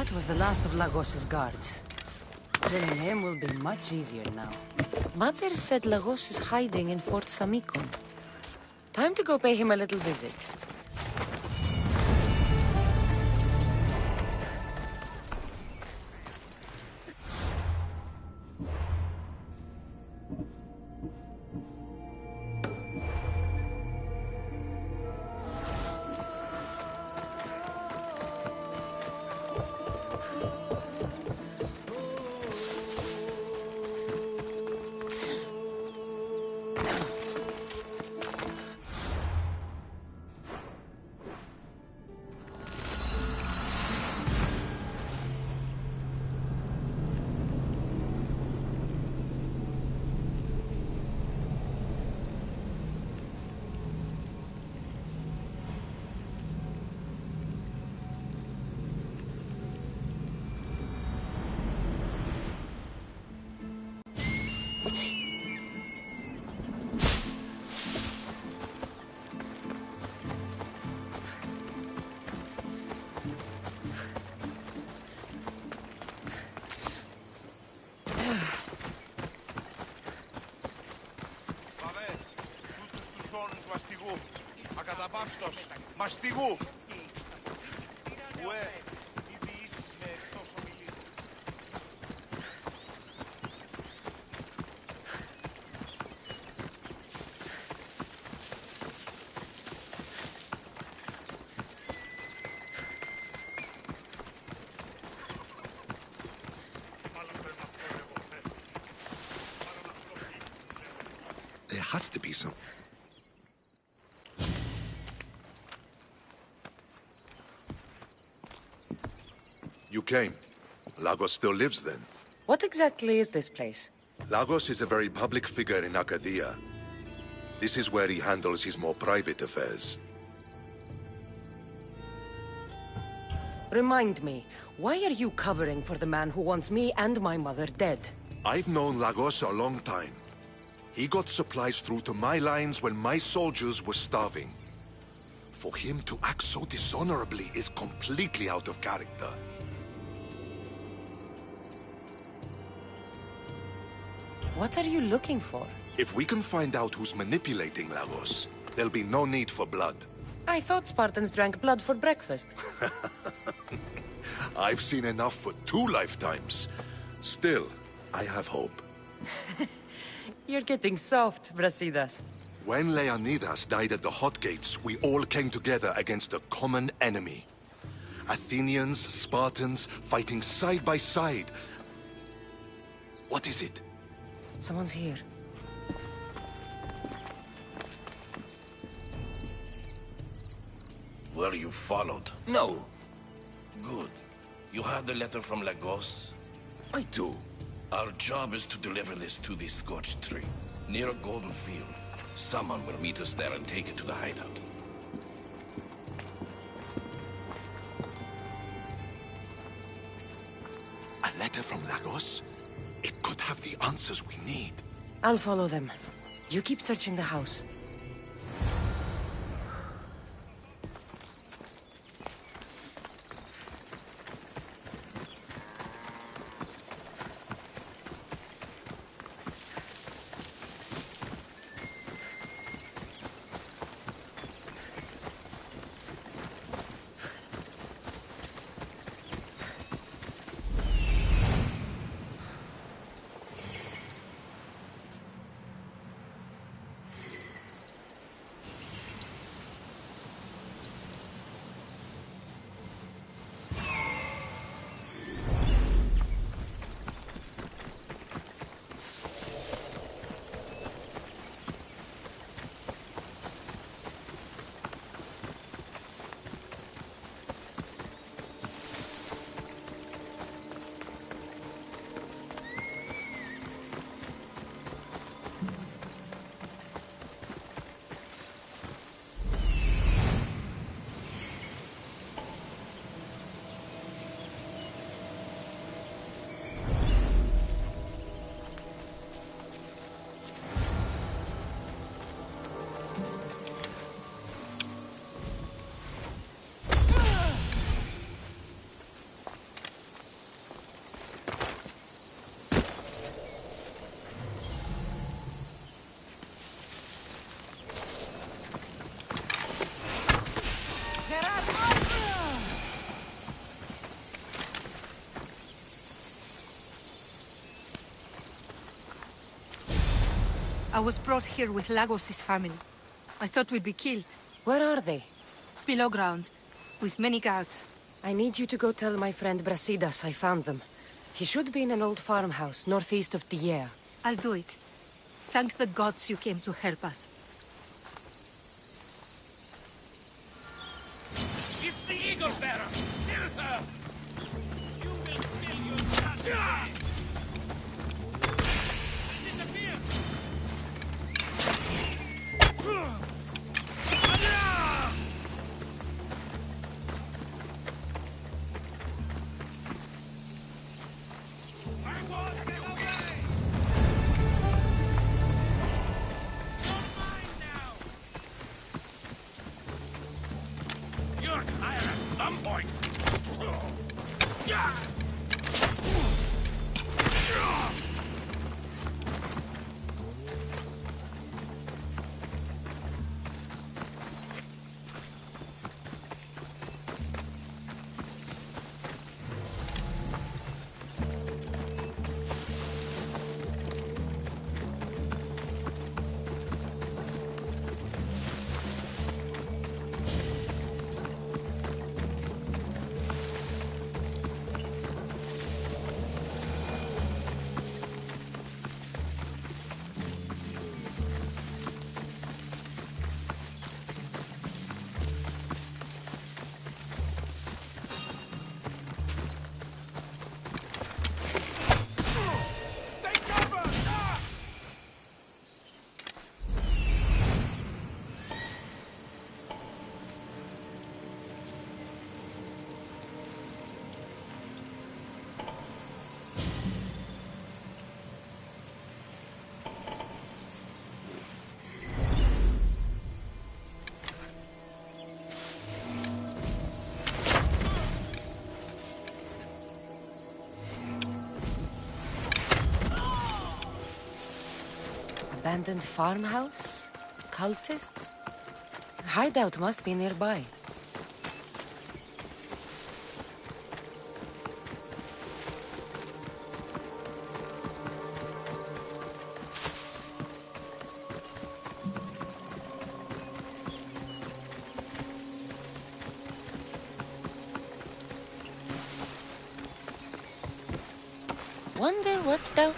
That was the last of Lagos's guards. Killing him will be much easier now. Mother said Lagos is hiding in Fort Samikon. Time to go pay him a little visit. Ακαταπαύστος, μαστιγού! Ουέ, μη ποιήσεις με εκτός ομιλίου. has to be some... You came. Lagos still lives then? What exactly is this place? Lagos is a very public figure in Arcadia. This is where he handles his more private affairs. Remind me, why are you covering for the man who wants me and my mother dead? I've known Lagos a long time. He got supplies through to my lines when my soldiers were starving. For him to act so dishonorably is completely out of character. What are you looking for? If we can find out who's manipulating Lagos, there'll be no need for blood. I thought Spartans drank blood for breakfast. I've seen enough for 2 lifetimes. Still, I have hope. You're getting soft, Brasidas. When Leonidas died at the Hot Gates, we all came together against a common enemy. Athenians, Spartans, fighting side by side. What is it? Someone's here. Were you followed? No. Good. You had the letter from Lagos? I do. Our job is to deliver this to the scorched tree, near a golden field. Someone will meet us there and take it to the hideout. A letter from Lagos? It could have the answers we need. I'll follow them. You keep searching the house. I was brought here with Lagos' family. I thought we'd be killed. Where are they? Below ground, with many guards. I need you to go tell my friend Brasidas I found them. He should be in an old farmhouse, northeast of Tiea. I'll do it. Thank the gods you came to help us. It's the Eagle Bearer! Kill her! You will kill your dad! Disappear! Abandoned farmhouse? Cultists? Hideout must be nearby. Wonder what's down.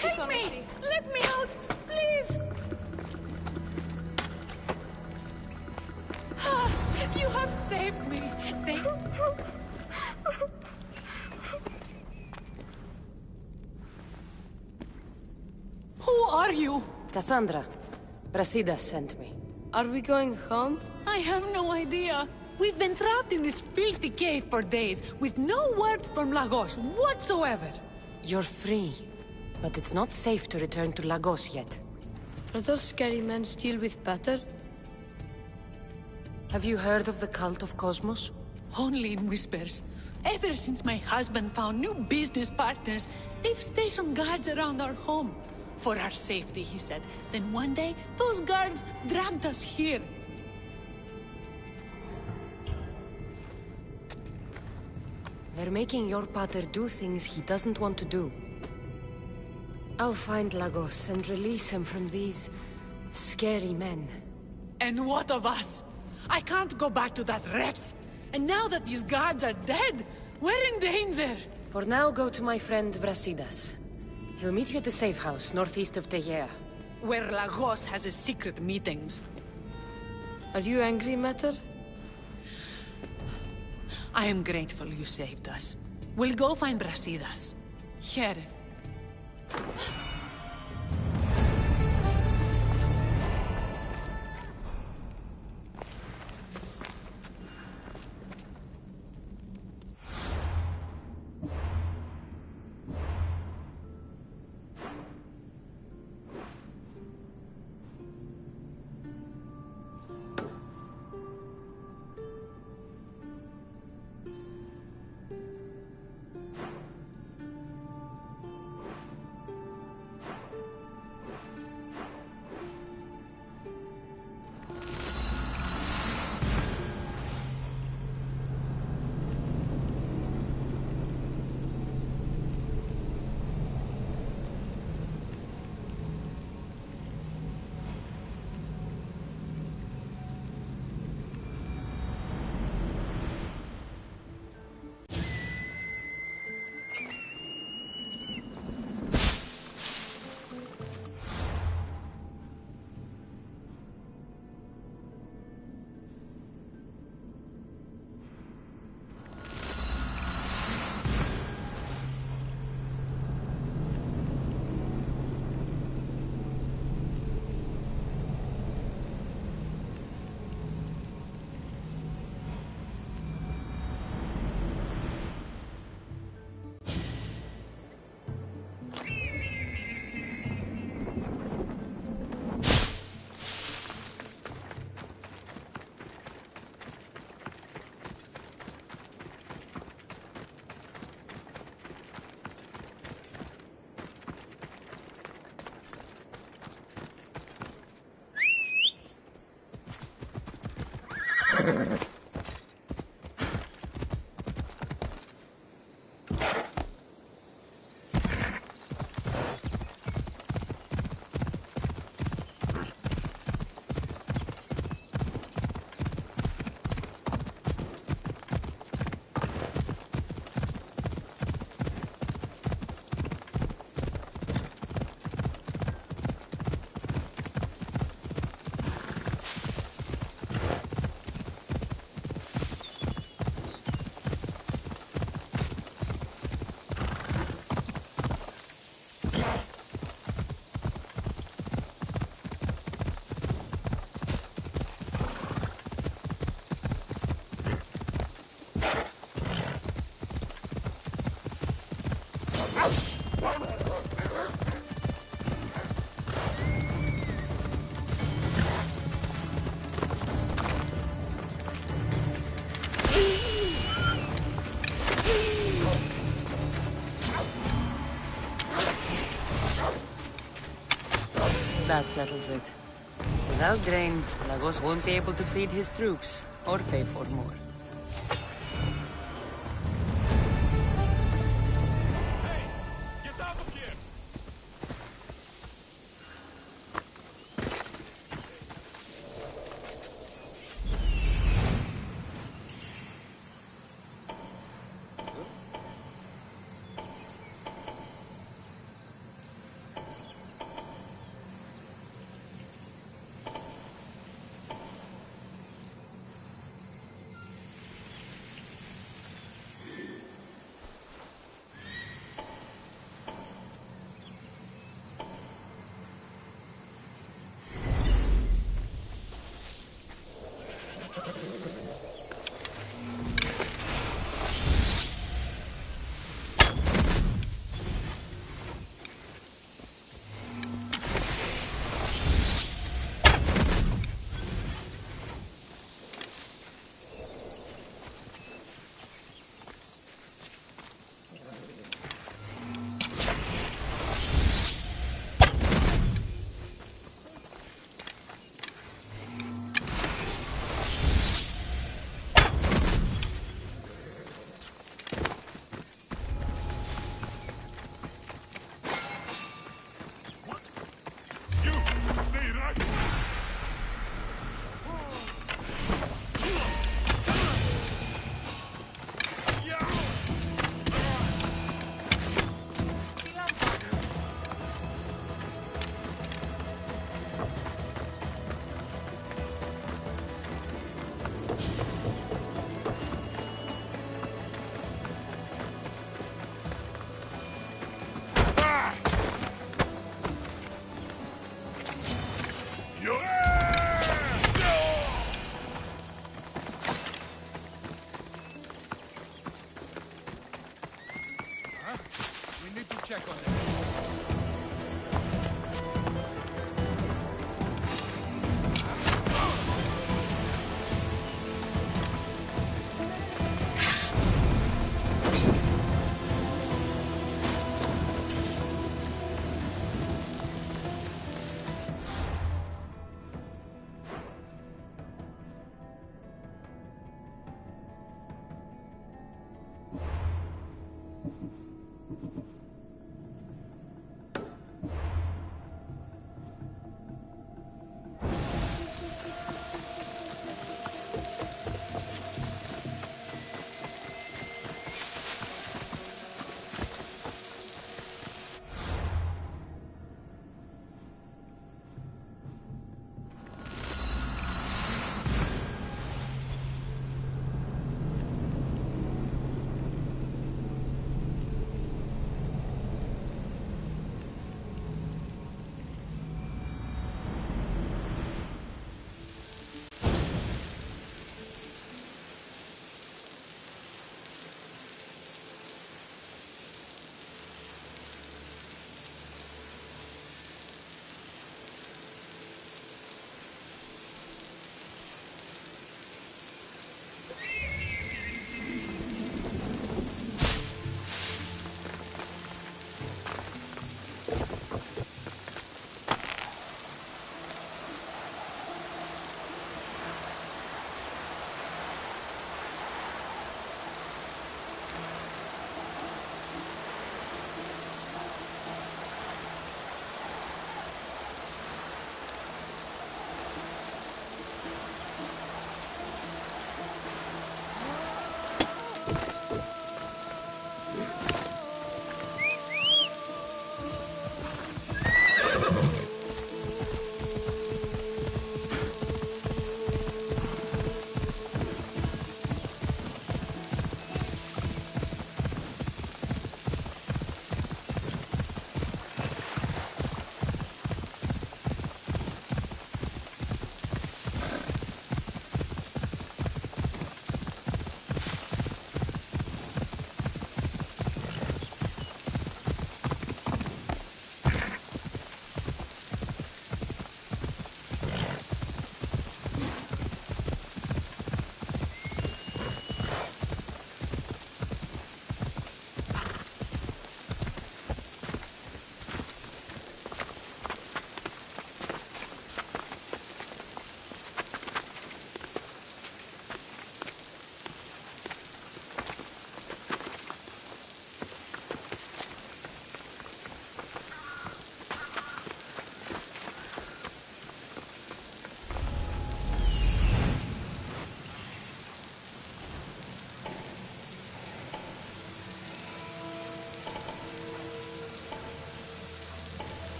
Help me! Let me out, please! You have saved me. Thank Who are you? Cassandra, Brasidas sent me. Are we going home? I have no idea. We've been trapped in this filthy cave for days, with no word from Lagos whatsoever. You're free, but it's not safe to return to Lagos yet. Are those scary men still with Pater? Have you heard of the cult of Cosmos? Only in whispers. Ever since my husband found new business partners, they've stationed guards around our home. For our safety, he said. Then one day, those guards dragged us here. They're making your pater do things he doesn't want to do. I'll find Lagos and release him from these scary men. And what of us? I can't go back to that Rex. And now that these guards are dead, we're in danger. For now, go to my friend Brasidas. He'll meet you at the safe house northeast of Tegea. Where Lagos has his secret meetings. Are you angry, Mater? I am grateful you saved us. We'll go find Brasidas. Here. That settles it. Without grain, Lagos won't be able to feed his troops, or pay for more.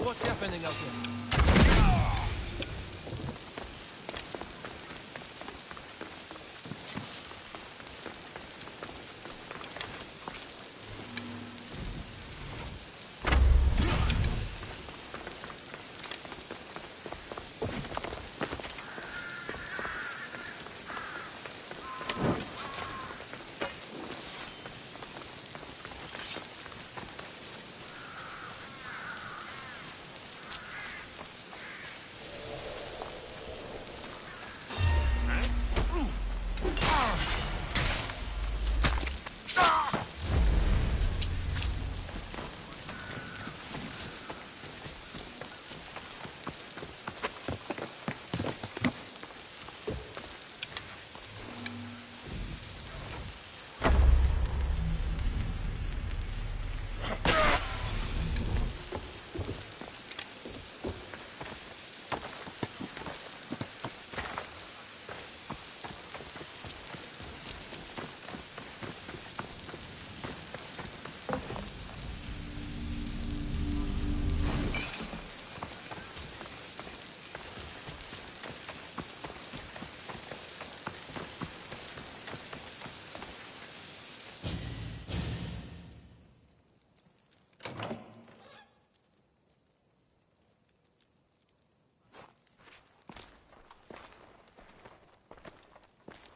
what's happening out there.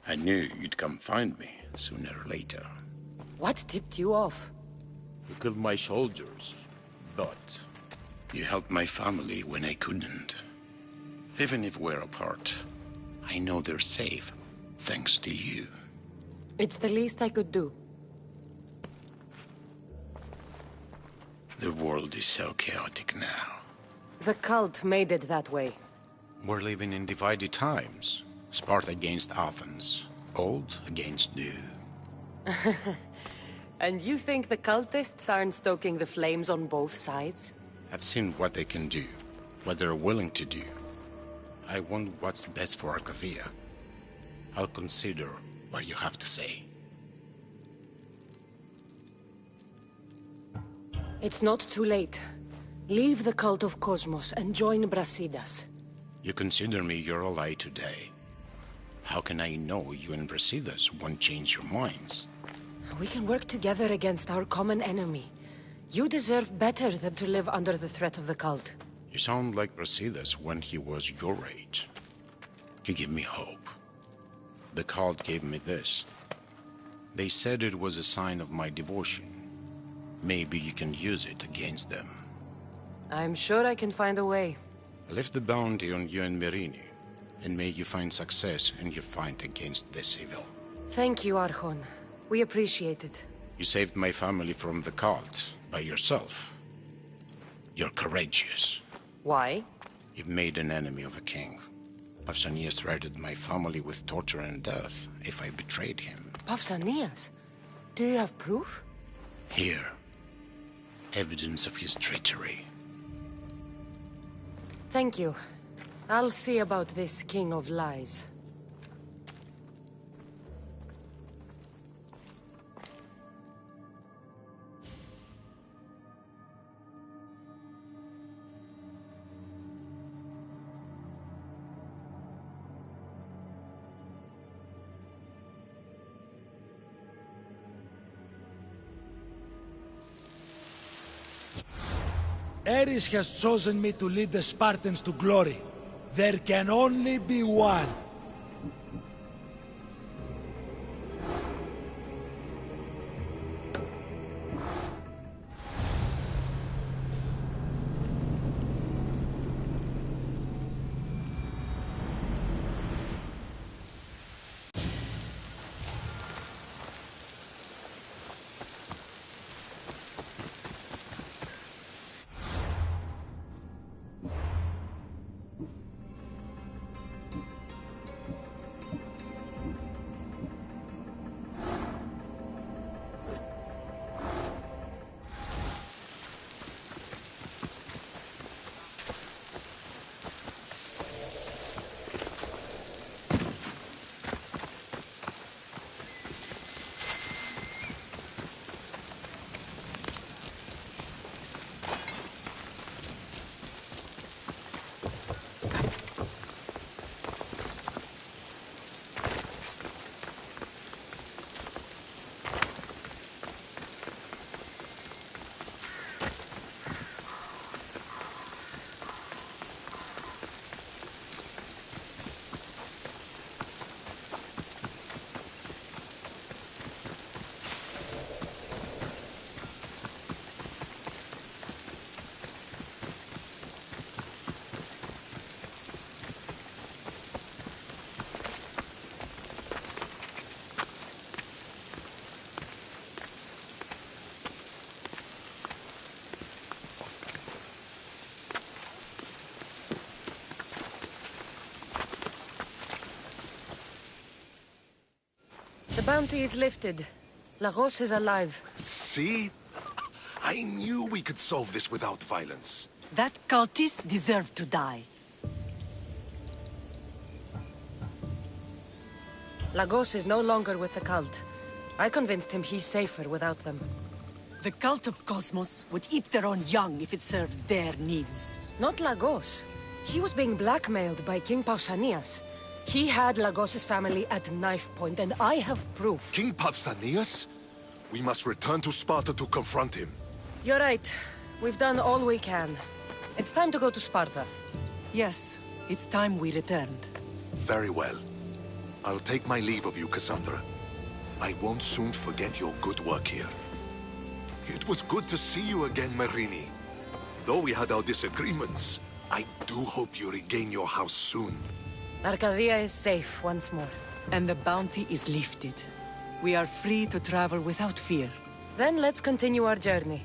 I knew you'd come find me, sooner or later. What tipped you off? You killed my soldiers, but... You helped my family when I couldn't. Even if we're apart, I know they're safe, thanks to you. It's the least I could do. The world is so chaotic now. The cult made it that way. We're living in divided times. Sparta against Athens. Old against new. And you think the cultists aren't stoking the flames on both sides? I've seen what they can do, what they're willing to do. I want what's best for Arcadia. I'll consider what you have to say. It's not too late. Leave the cult of Cosmos and join Brasidas. You consider me your ally today. How can I know you and Brasidas won't change your minds? We can work together against our common enemy. You deserve better than to live under the threat of the cult. You sound like Brasidas when he was your age. You give me hope. The cult gave me this. They said it was a sign of my devotion. Maybe you can use it against them. I'm sure I can find a way. I left the bounty on you and Merini, and may you find success in your fight against this evil. Thank you, Archon. We appreciate it. You saved my family from the cult by yourself. You're courageous. Why? You've made an enemy of a king. Pausanias threatened my family with torture and death if I betrayed him. Pausanias? Do you have proof? Here. Evidence of his treachery. Thank you. I'll see about this king of lies. Ares has chosen me to lead the Spartans to glory. There can only be one. The bounty is lifted. Lagos is alive. See? I knew we could solve this without violence. That cultist deserved to die. Lagos is no longer with the cult. I convinced him he's safer without them. The cult of Cosmos would eat their own young if it serves their needs. Not Lagos. He was being blackmailed by King Pausanias. He had Lagos's family at knife point, and I have proof. King Pausanias? We must return to Sparta to confront him. You're right. We've done all we can. It's time to go to Sparta. Yes, it's time we returned. Very well. I'll take my leave of you, Cassandra. I won't soon forget your good work here. It was good to see you again, Marini. Though we had our disagreements, I do hope you regain your house soon. Arcadia is safe once more. And the bounty is lifted. We are free to travel without fear. Then let's continue our journey.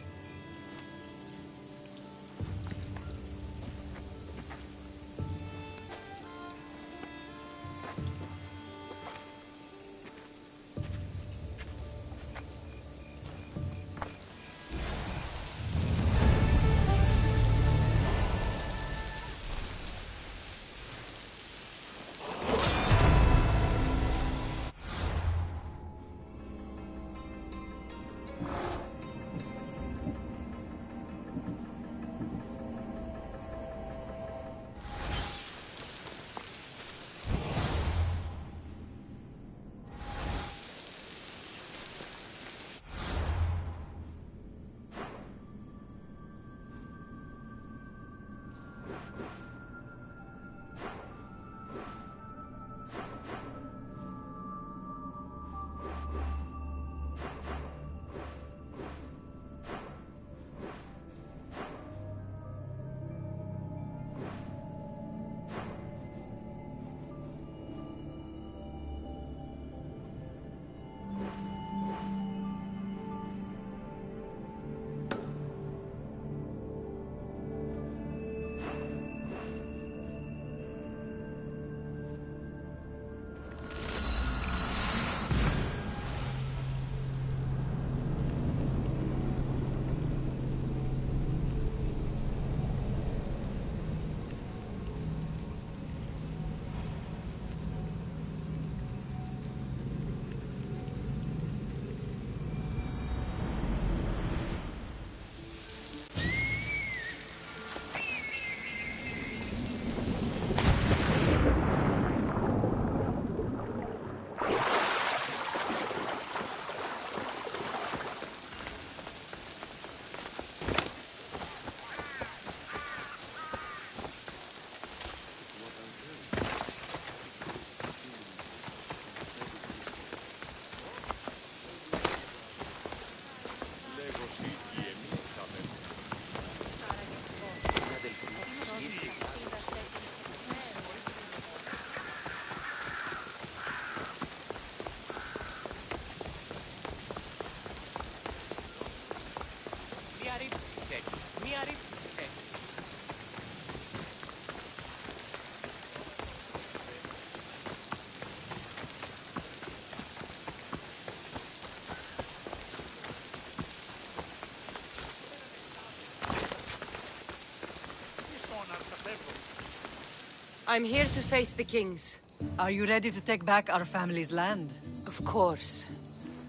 I'm here to face the kings. Are you ready to take back our family's land? Of course.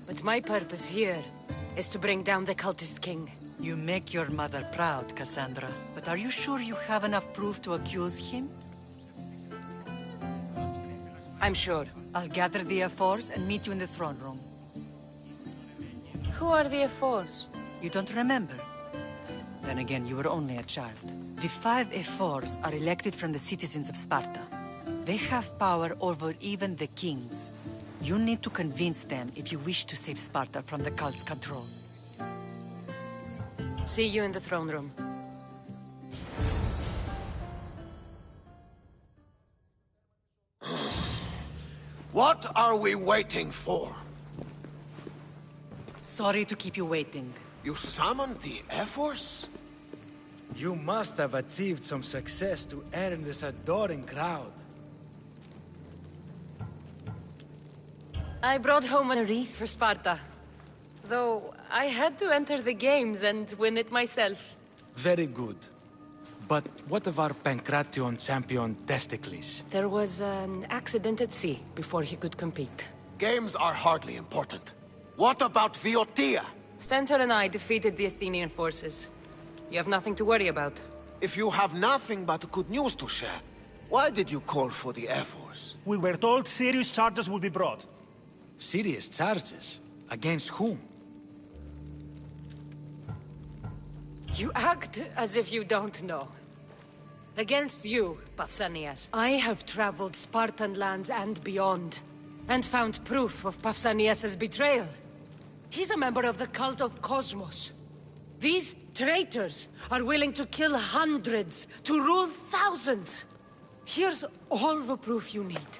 But my purpose here is to bring down the cultist king. You make your mother proud, Cassandra. But are you sure you have enough proof to accuse him? I'm sure. I'll gather the F4s and meet you in the throne room. Who are the F4s? You don't remember? Then again, you were only a child. The 5 F4s are elected from the citizens of Sparta. They have power over even the kings. You need to convince them if you wish to save Sparta from the cult's control. See you in the throne room. What are we waiting for? Sorry to keep you waiting. You summoned the F-Force? You must have achieved some success to earn this adoring crowd. I brought home a wreath for Sparta. Though I had to enter the games and win it myself. Very good. But what of our Pancration champion Testicles? There was an accident at sea before he could compete. Games are hardly important. What about Viotia? Stentor and I defeated the Athenian forces. You have nothing to worry about. If you have nothing but good news to share, why did you call for the Air Force? We were told serious charges would be brought. Serious charges? Against whom? You act as if you don't know. Against you, Pausanias. I have traveled Spartan lands and beyond, and found proof of Pausanias' betrayal. He's a member of the cult of Cosmos. These traitors are willing to kill hundreds to rule thousands. Here's all the proof you need.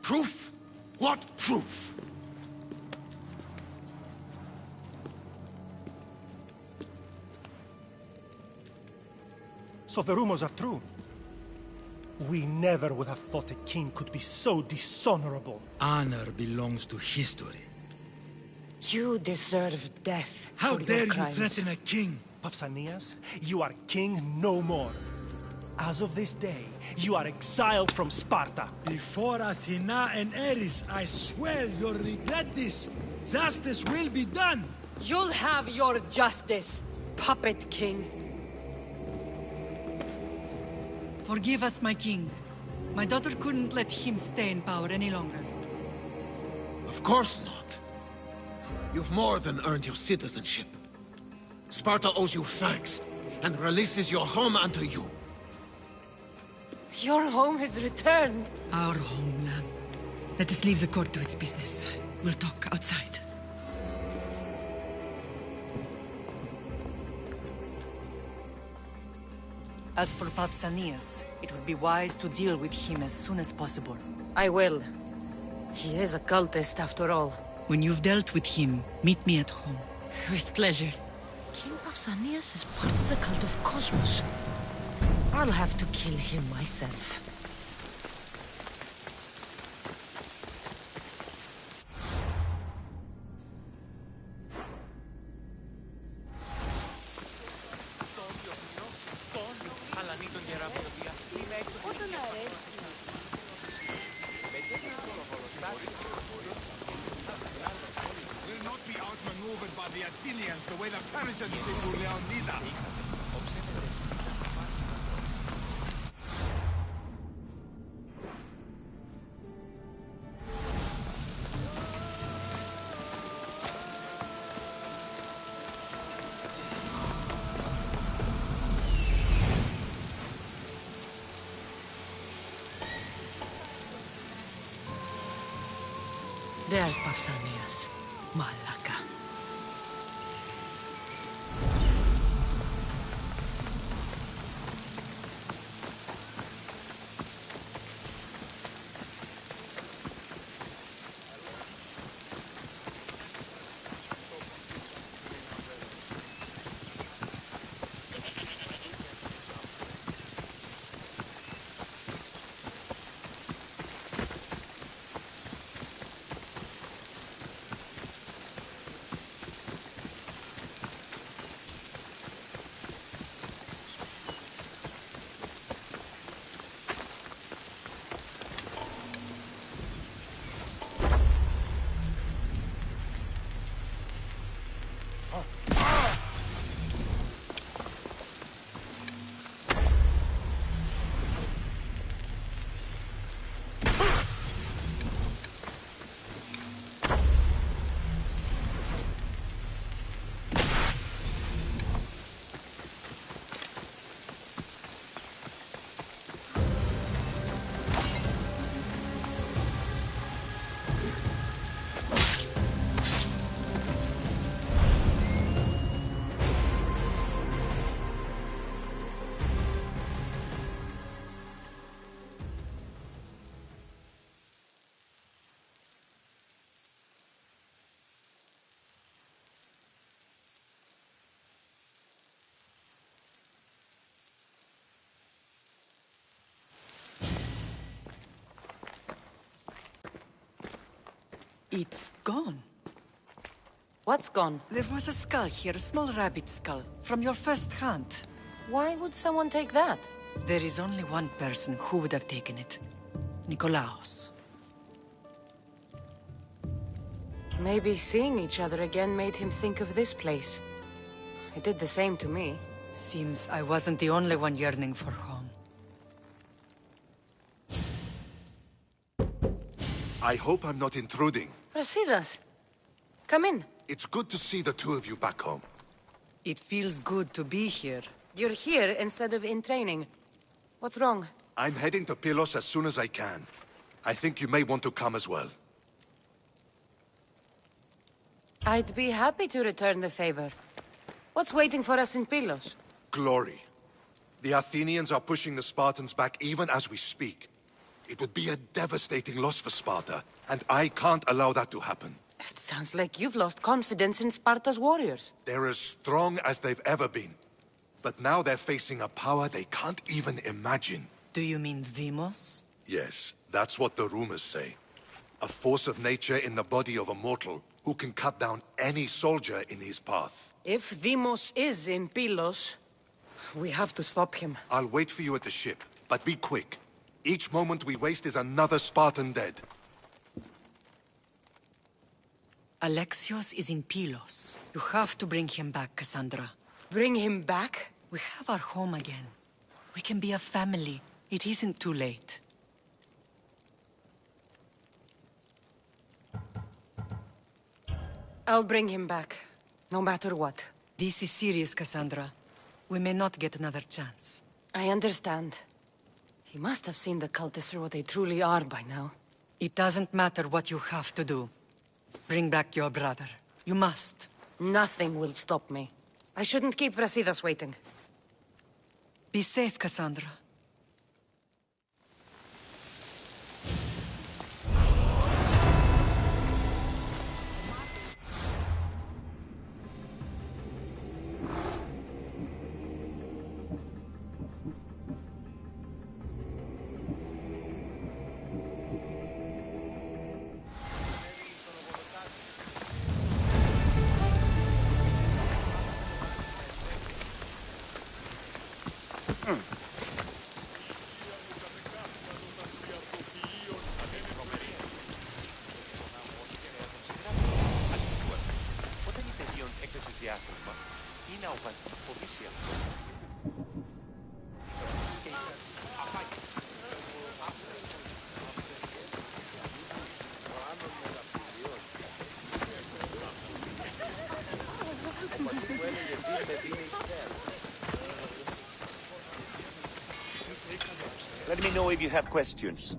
Proof? What proof? So the rumors are true. We never would have thought a king could be so dishonorable. Honor belongs to history. You deserve death. How for dare your you crimes. threaten a king? Pausanias, you are king no more. As of this day, you are exiled from Sparta. Before Athena and Ares, I swear you'll regret this. Justice will be done. You'll have your justice, puppet king. Forgive us, my king. My daughter couldn't let him stay in power any longer. Of course not. You've more than earned your citizenship. Sparta owes you thanks, and releases your home unto you. Your home has returned. Our homeland. Let us leave the court to its business. We'll talk outside. As for Pausanias, it would be wise to deal with him as soon as possible. I will. He is a cultist, after all. When you've dealt with him, meet me at home. With pleasure. King Pausanias is part of the cult of Cosmos. I'll have to kill him myself. Will not be outmaneuvered by the Athenians the way the Persians did to Leonidas. There's Pausanias. Malaka. It's gone. What's gone? There was a skull here, a small rabbit skull, from your first hunt. Why would someone take that? There is only one person who would have taken it. Nikolaos. Maybe seeing each other again made him think of this place. It did the same to me. Seems I wasn't the only one yearning for home. I hope I'm not intruding. Brasidas, come in. It's good to see the two of you back home. It feels good to be here. You're here instead of in training. What's wrong? I'm heading to Pylos as soon as I can. I think you may want to come as well. I'd be happy to return the favor. What's waiting for us in Pylos? Glory. The Athenians are pushing the Spartans back even as we speak. It would be a devastating loss for Sparta, and I can't allow that to happen. It sounds like you've lost confidence in Sparta's warriors. They're as strong as they've ever been. But now they're facing a power they can't even imagine. Do you mean Deimos? Yes, that's what the rumors say. A force of nature in the body of a mortal who can cut down any soldier in his path. If Deimos is in Pylos, we have to stop him. I'll wait for you at the ship, but be quick. Each moment we waste is another Spartan dead. Alexios is in Pylos. You have to bring him back, Cassandra. Bring him back? We have our home again. We can be a family. It isn't too late. I'll bring him back, no matter what. This is serious, Cassandra. We may not get another chance. I understand. He must have seen the cultists for what they truly are by now. It doesn't matter what you have to do. Bring back your brother. You must. Nothing will stop me. I shouldn't keep Brasidas waiting. Be safe, Cassandra. Let me know if you have questions.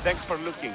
Thanks for looking.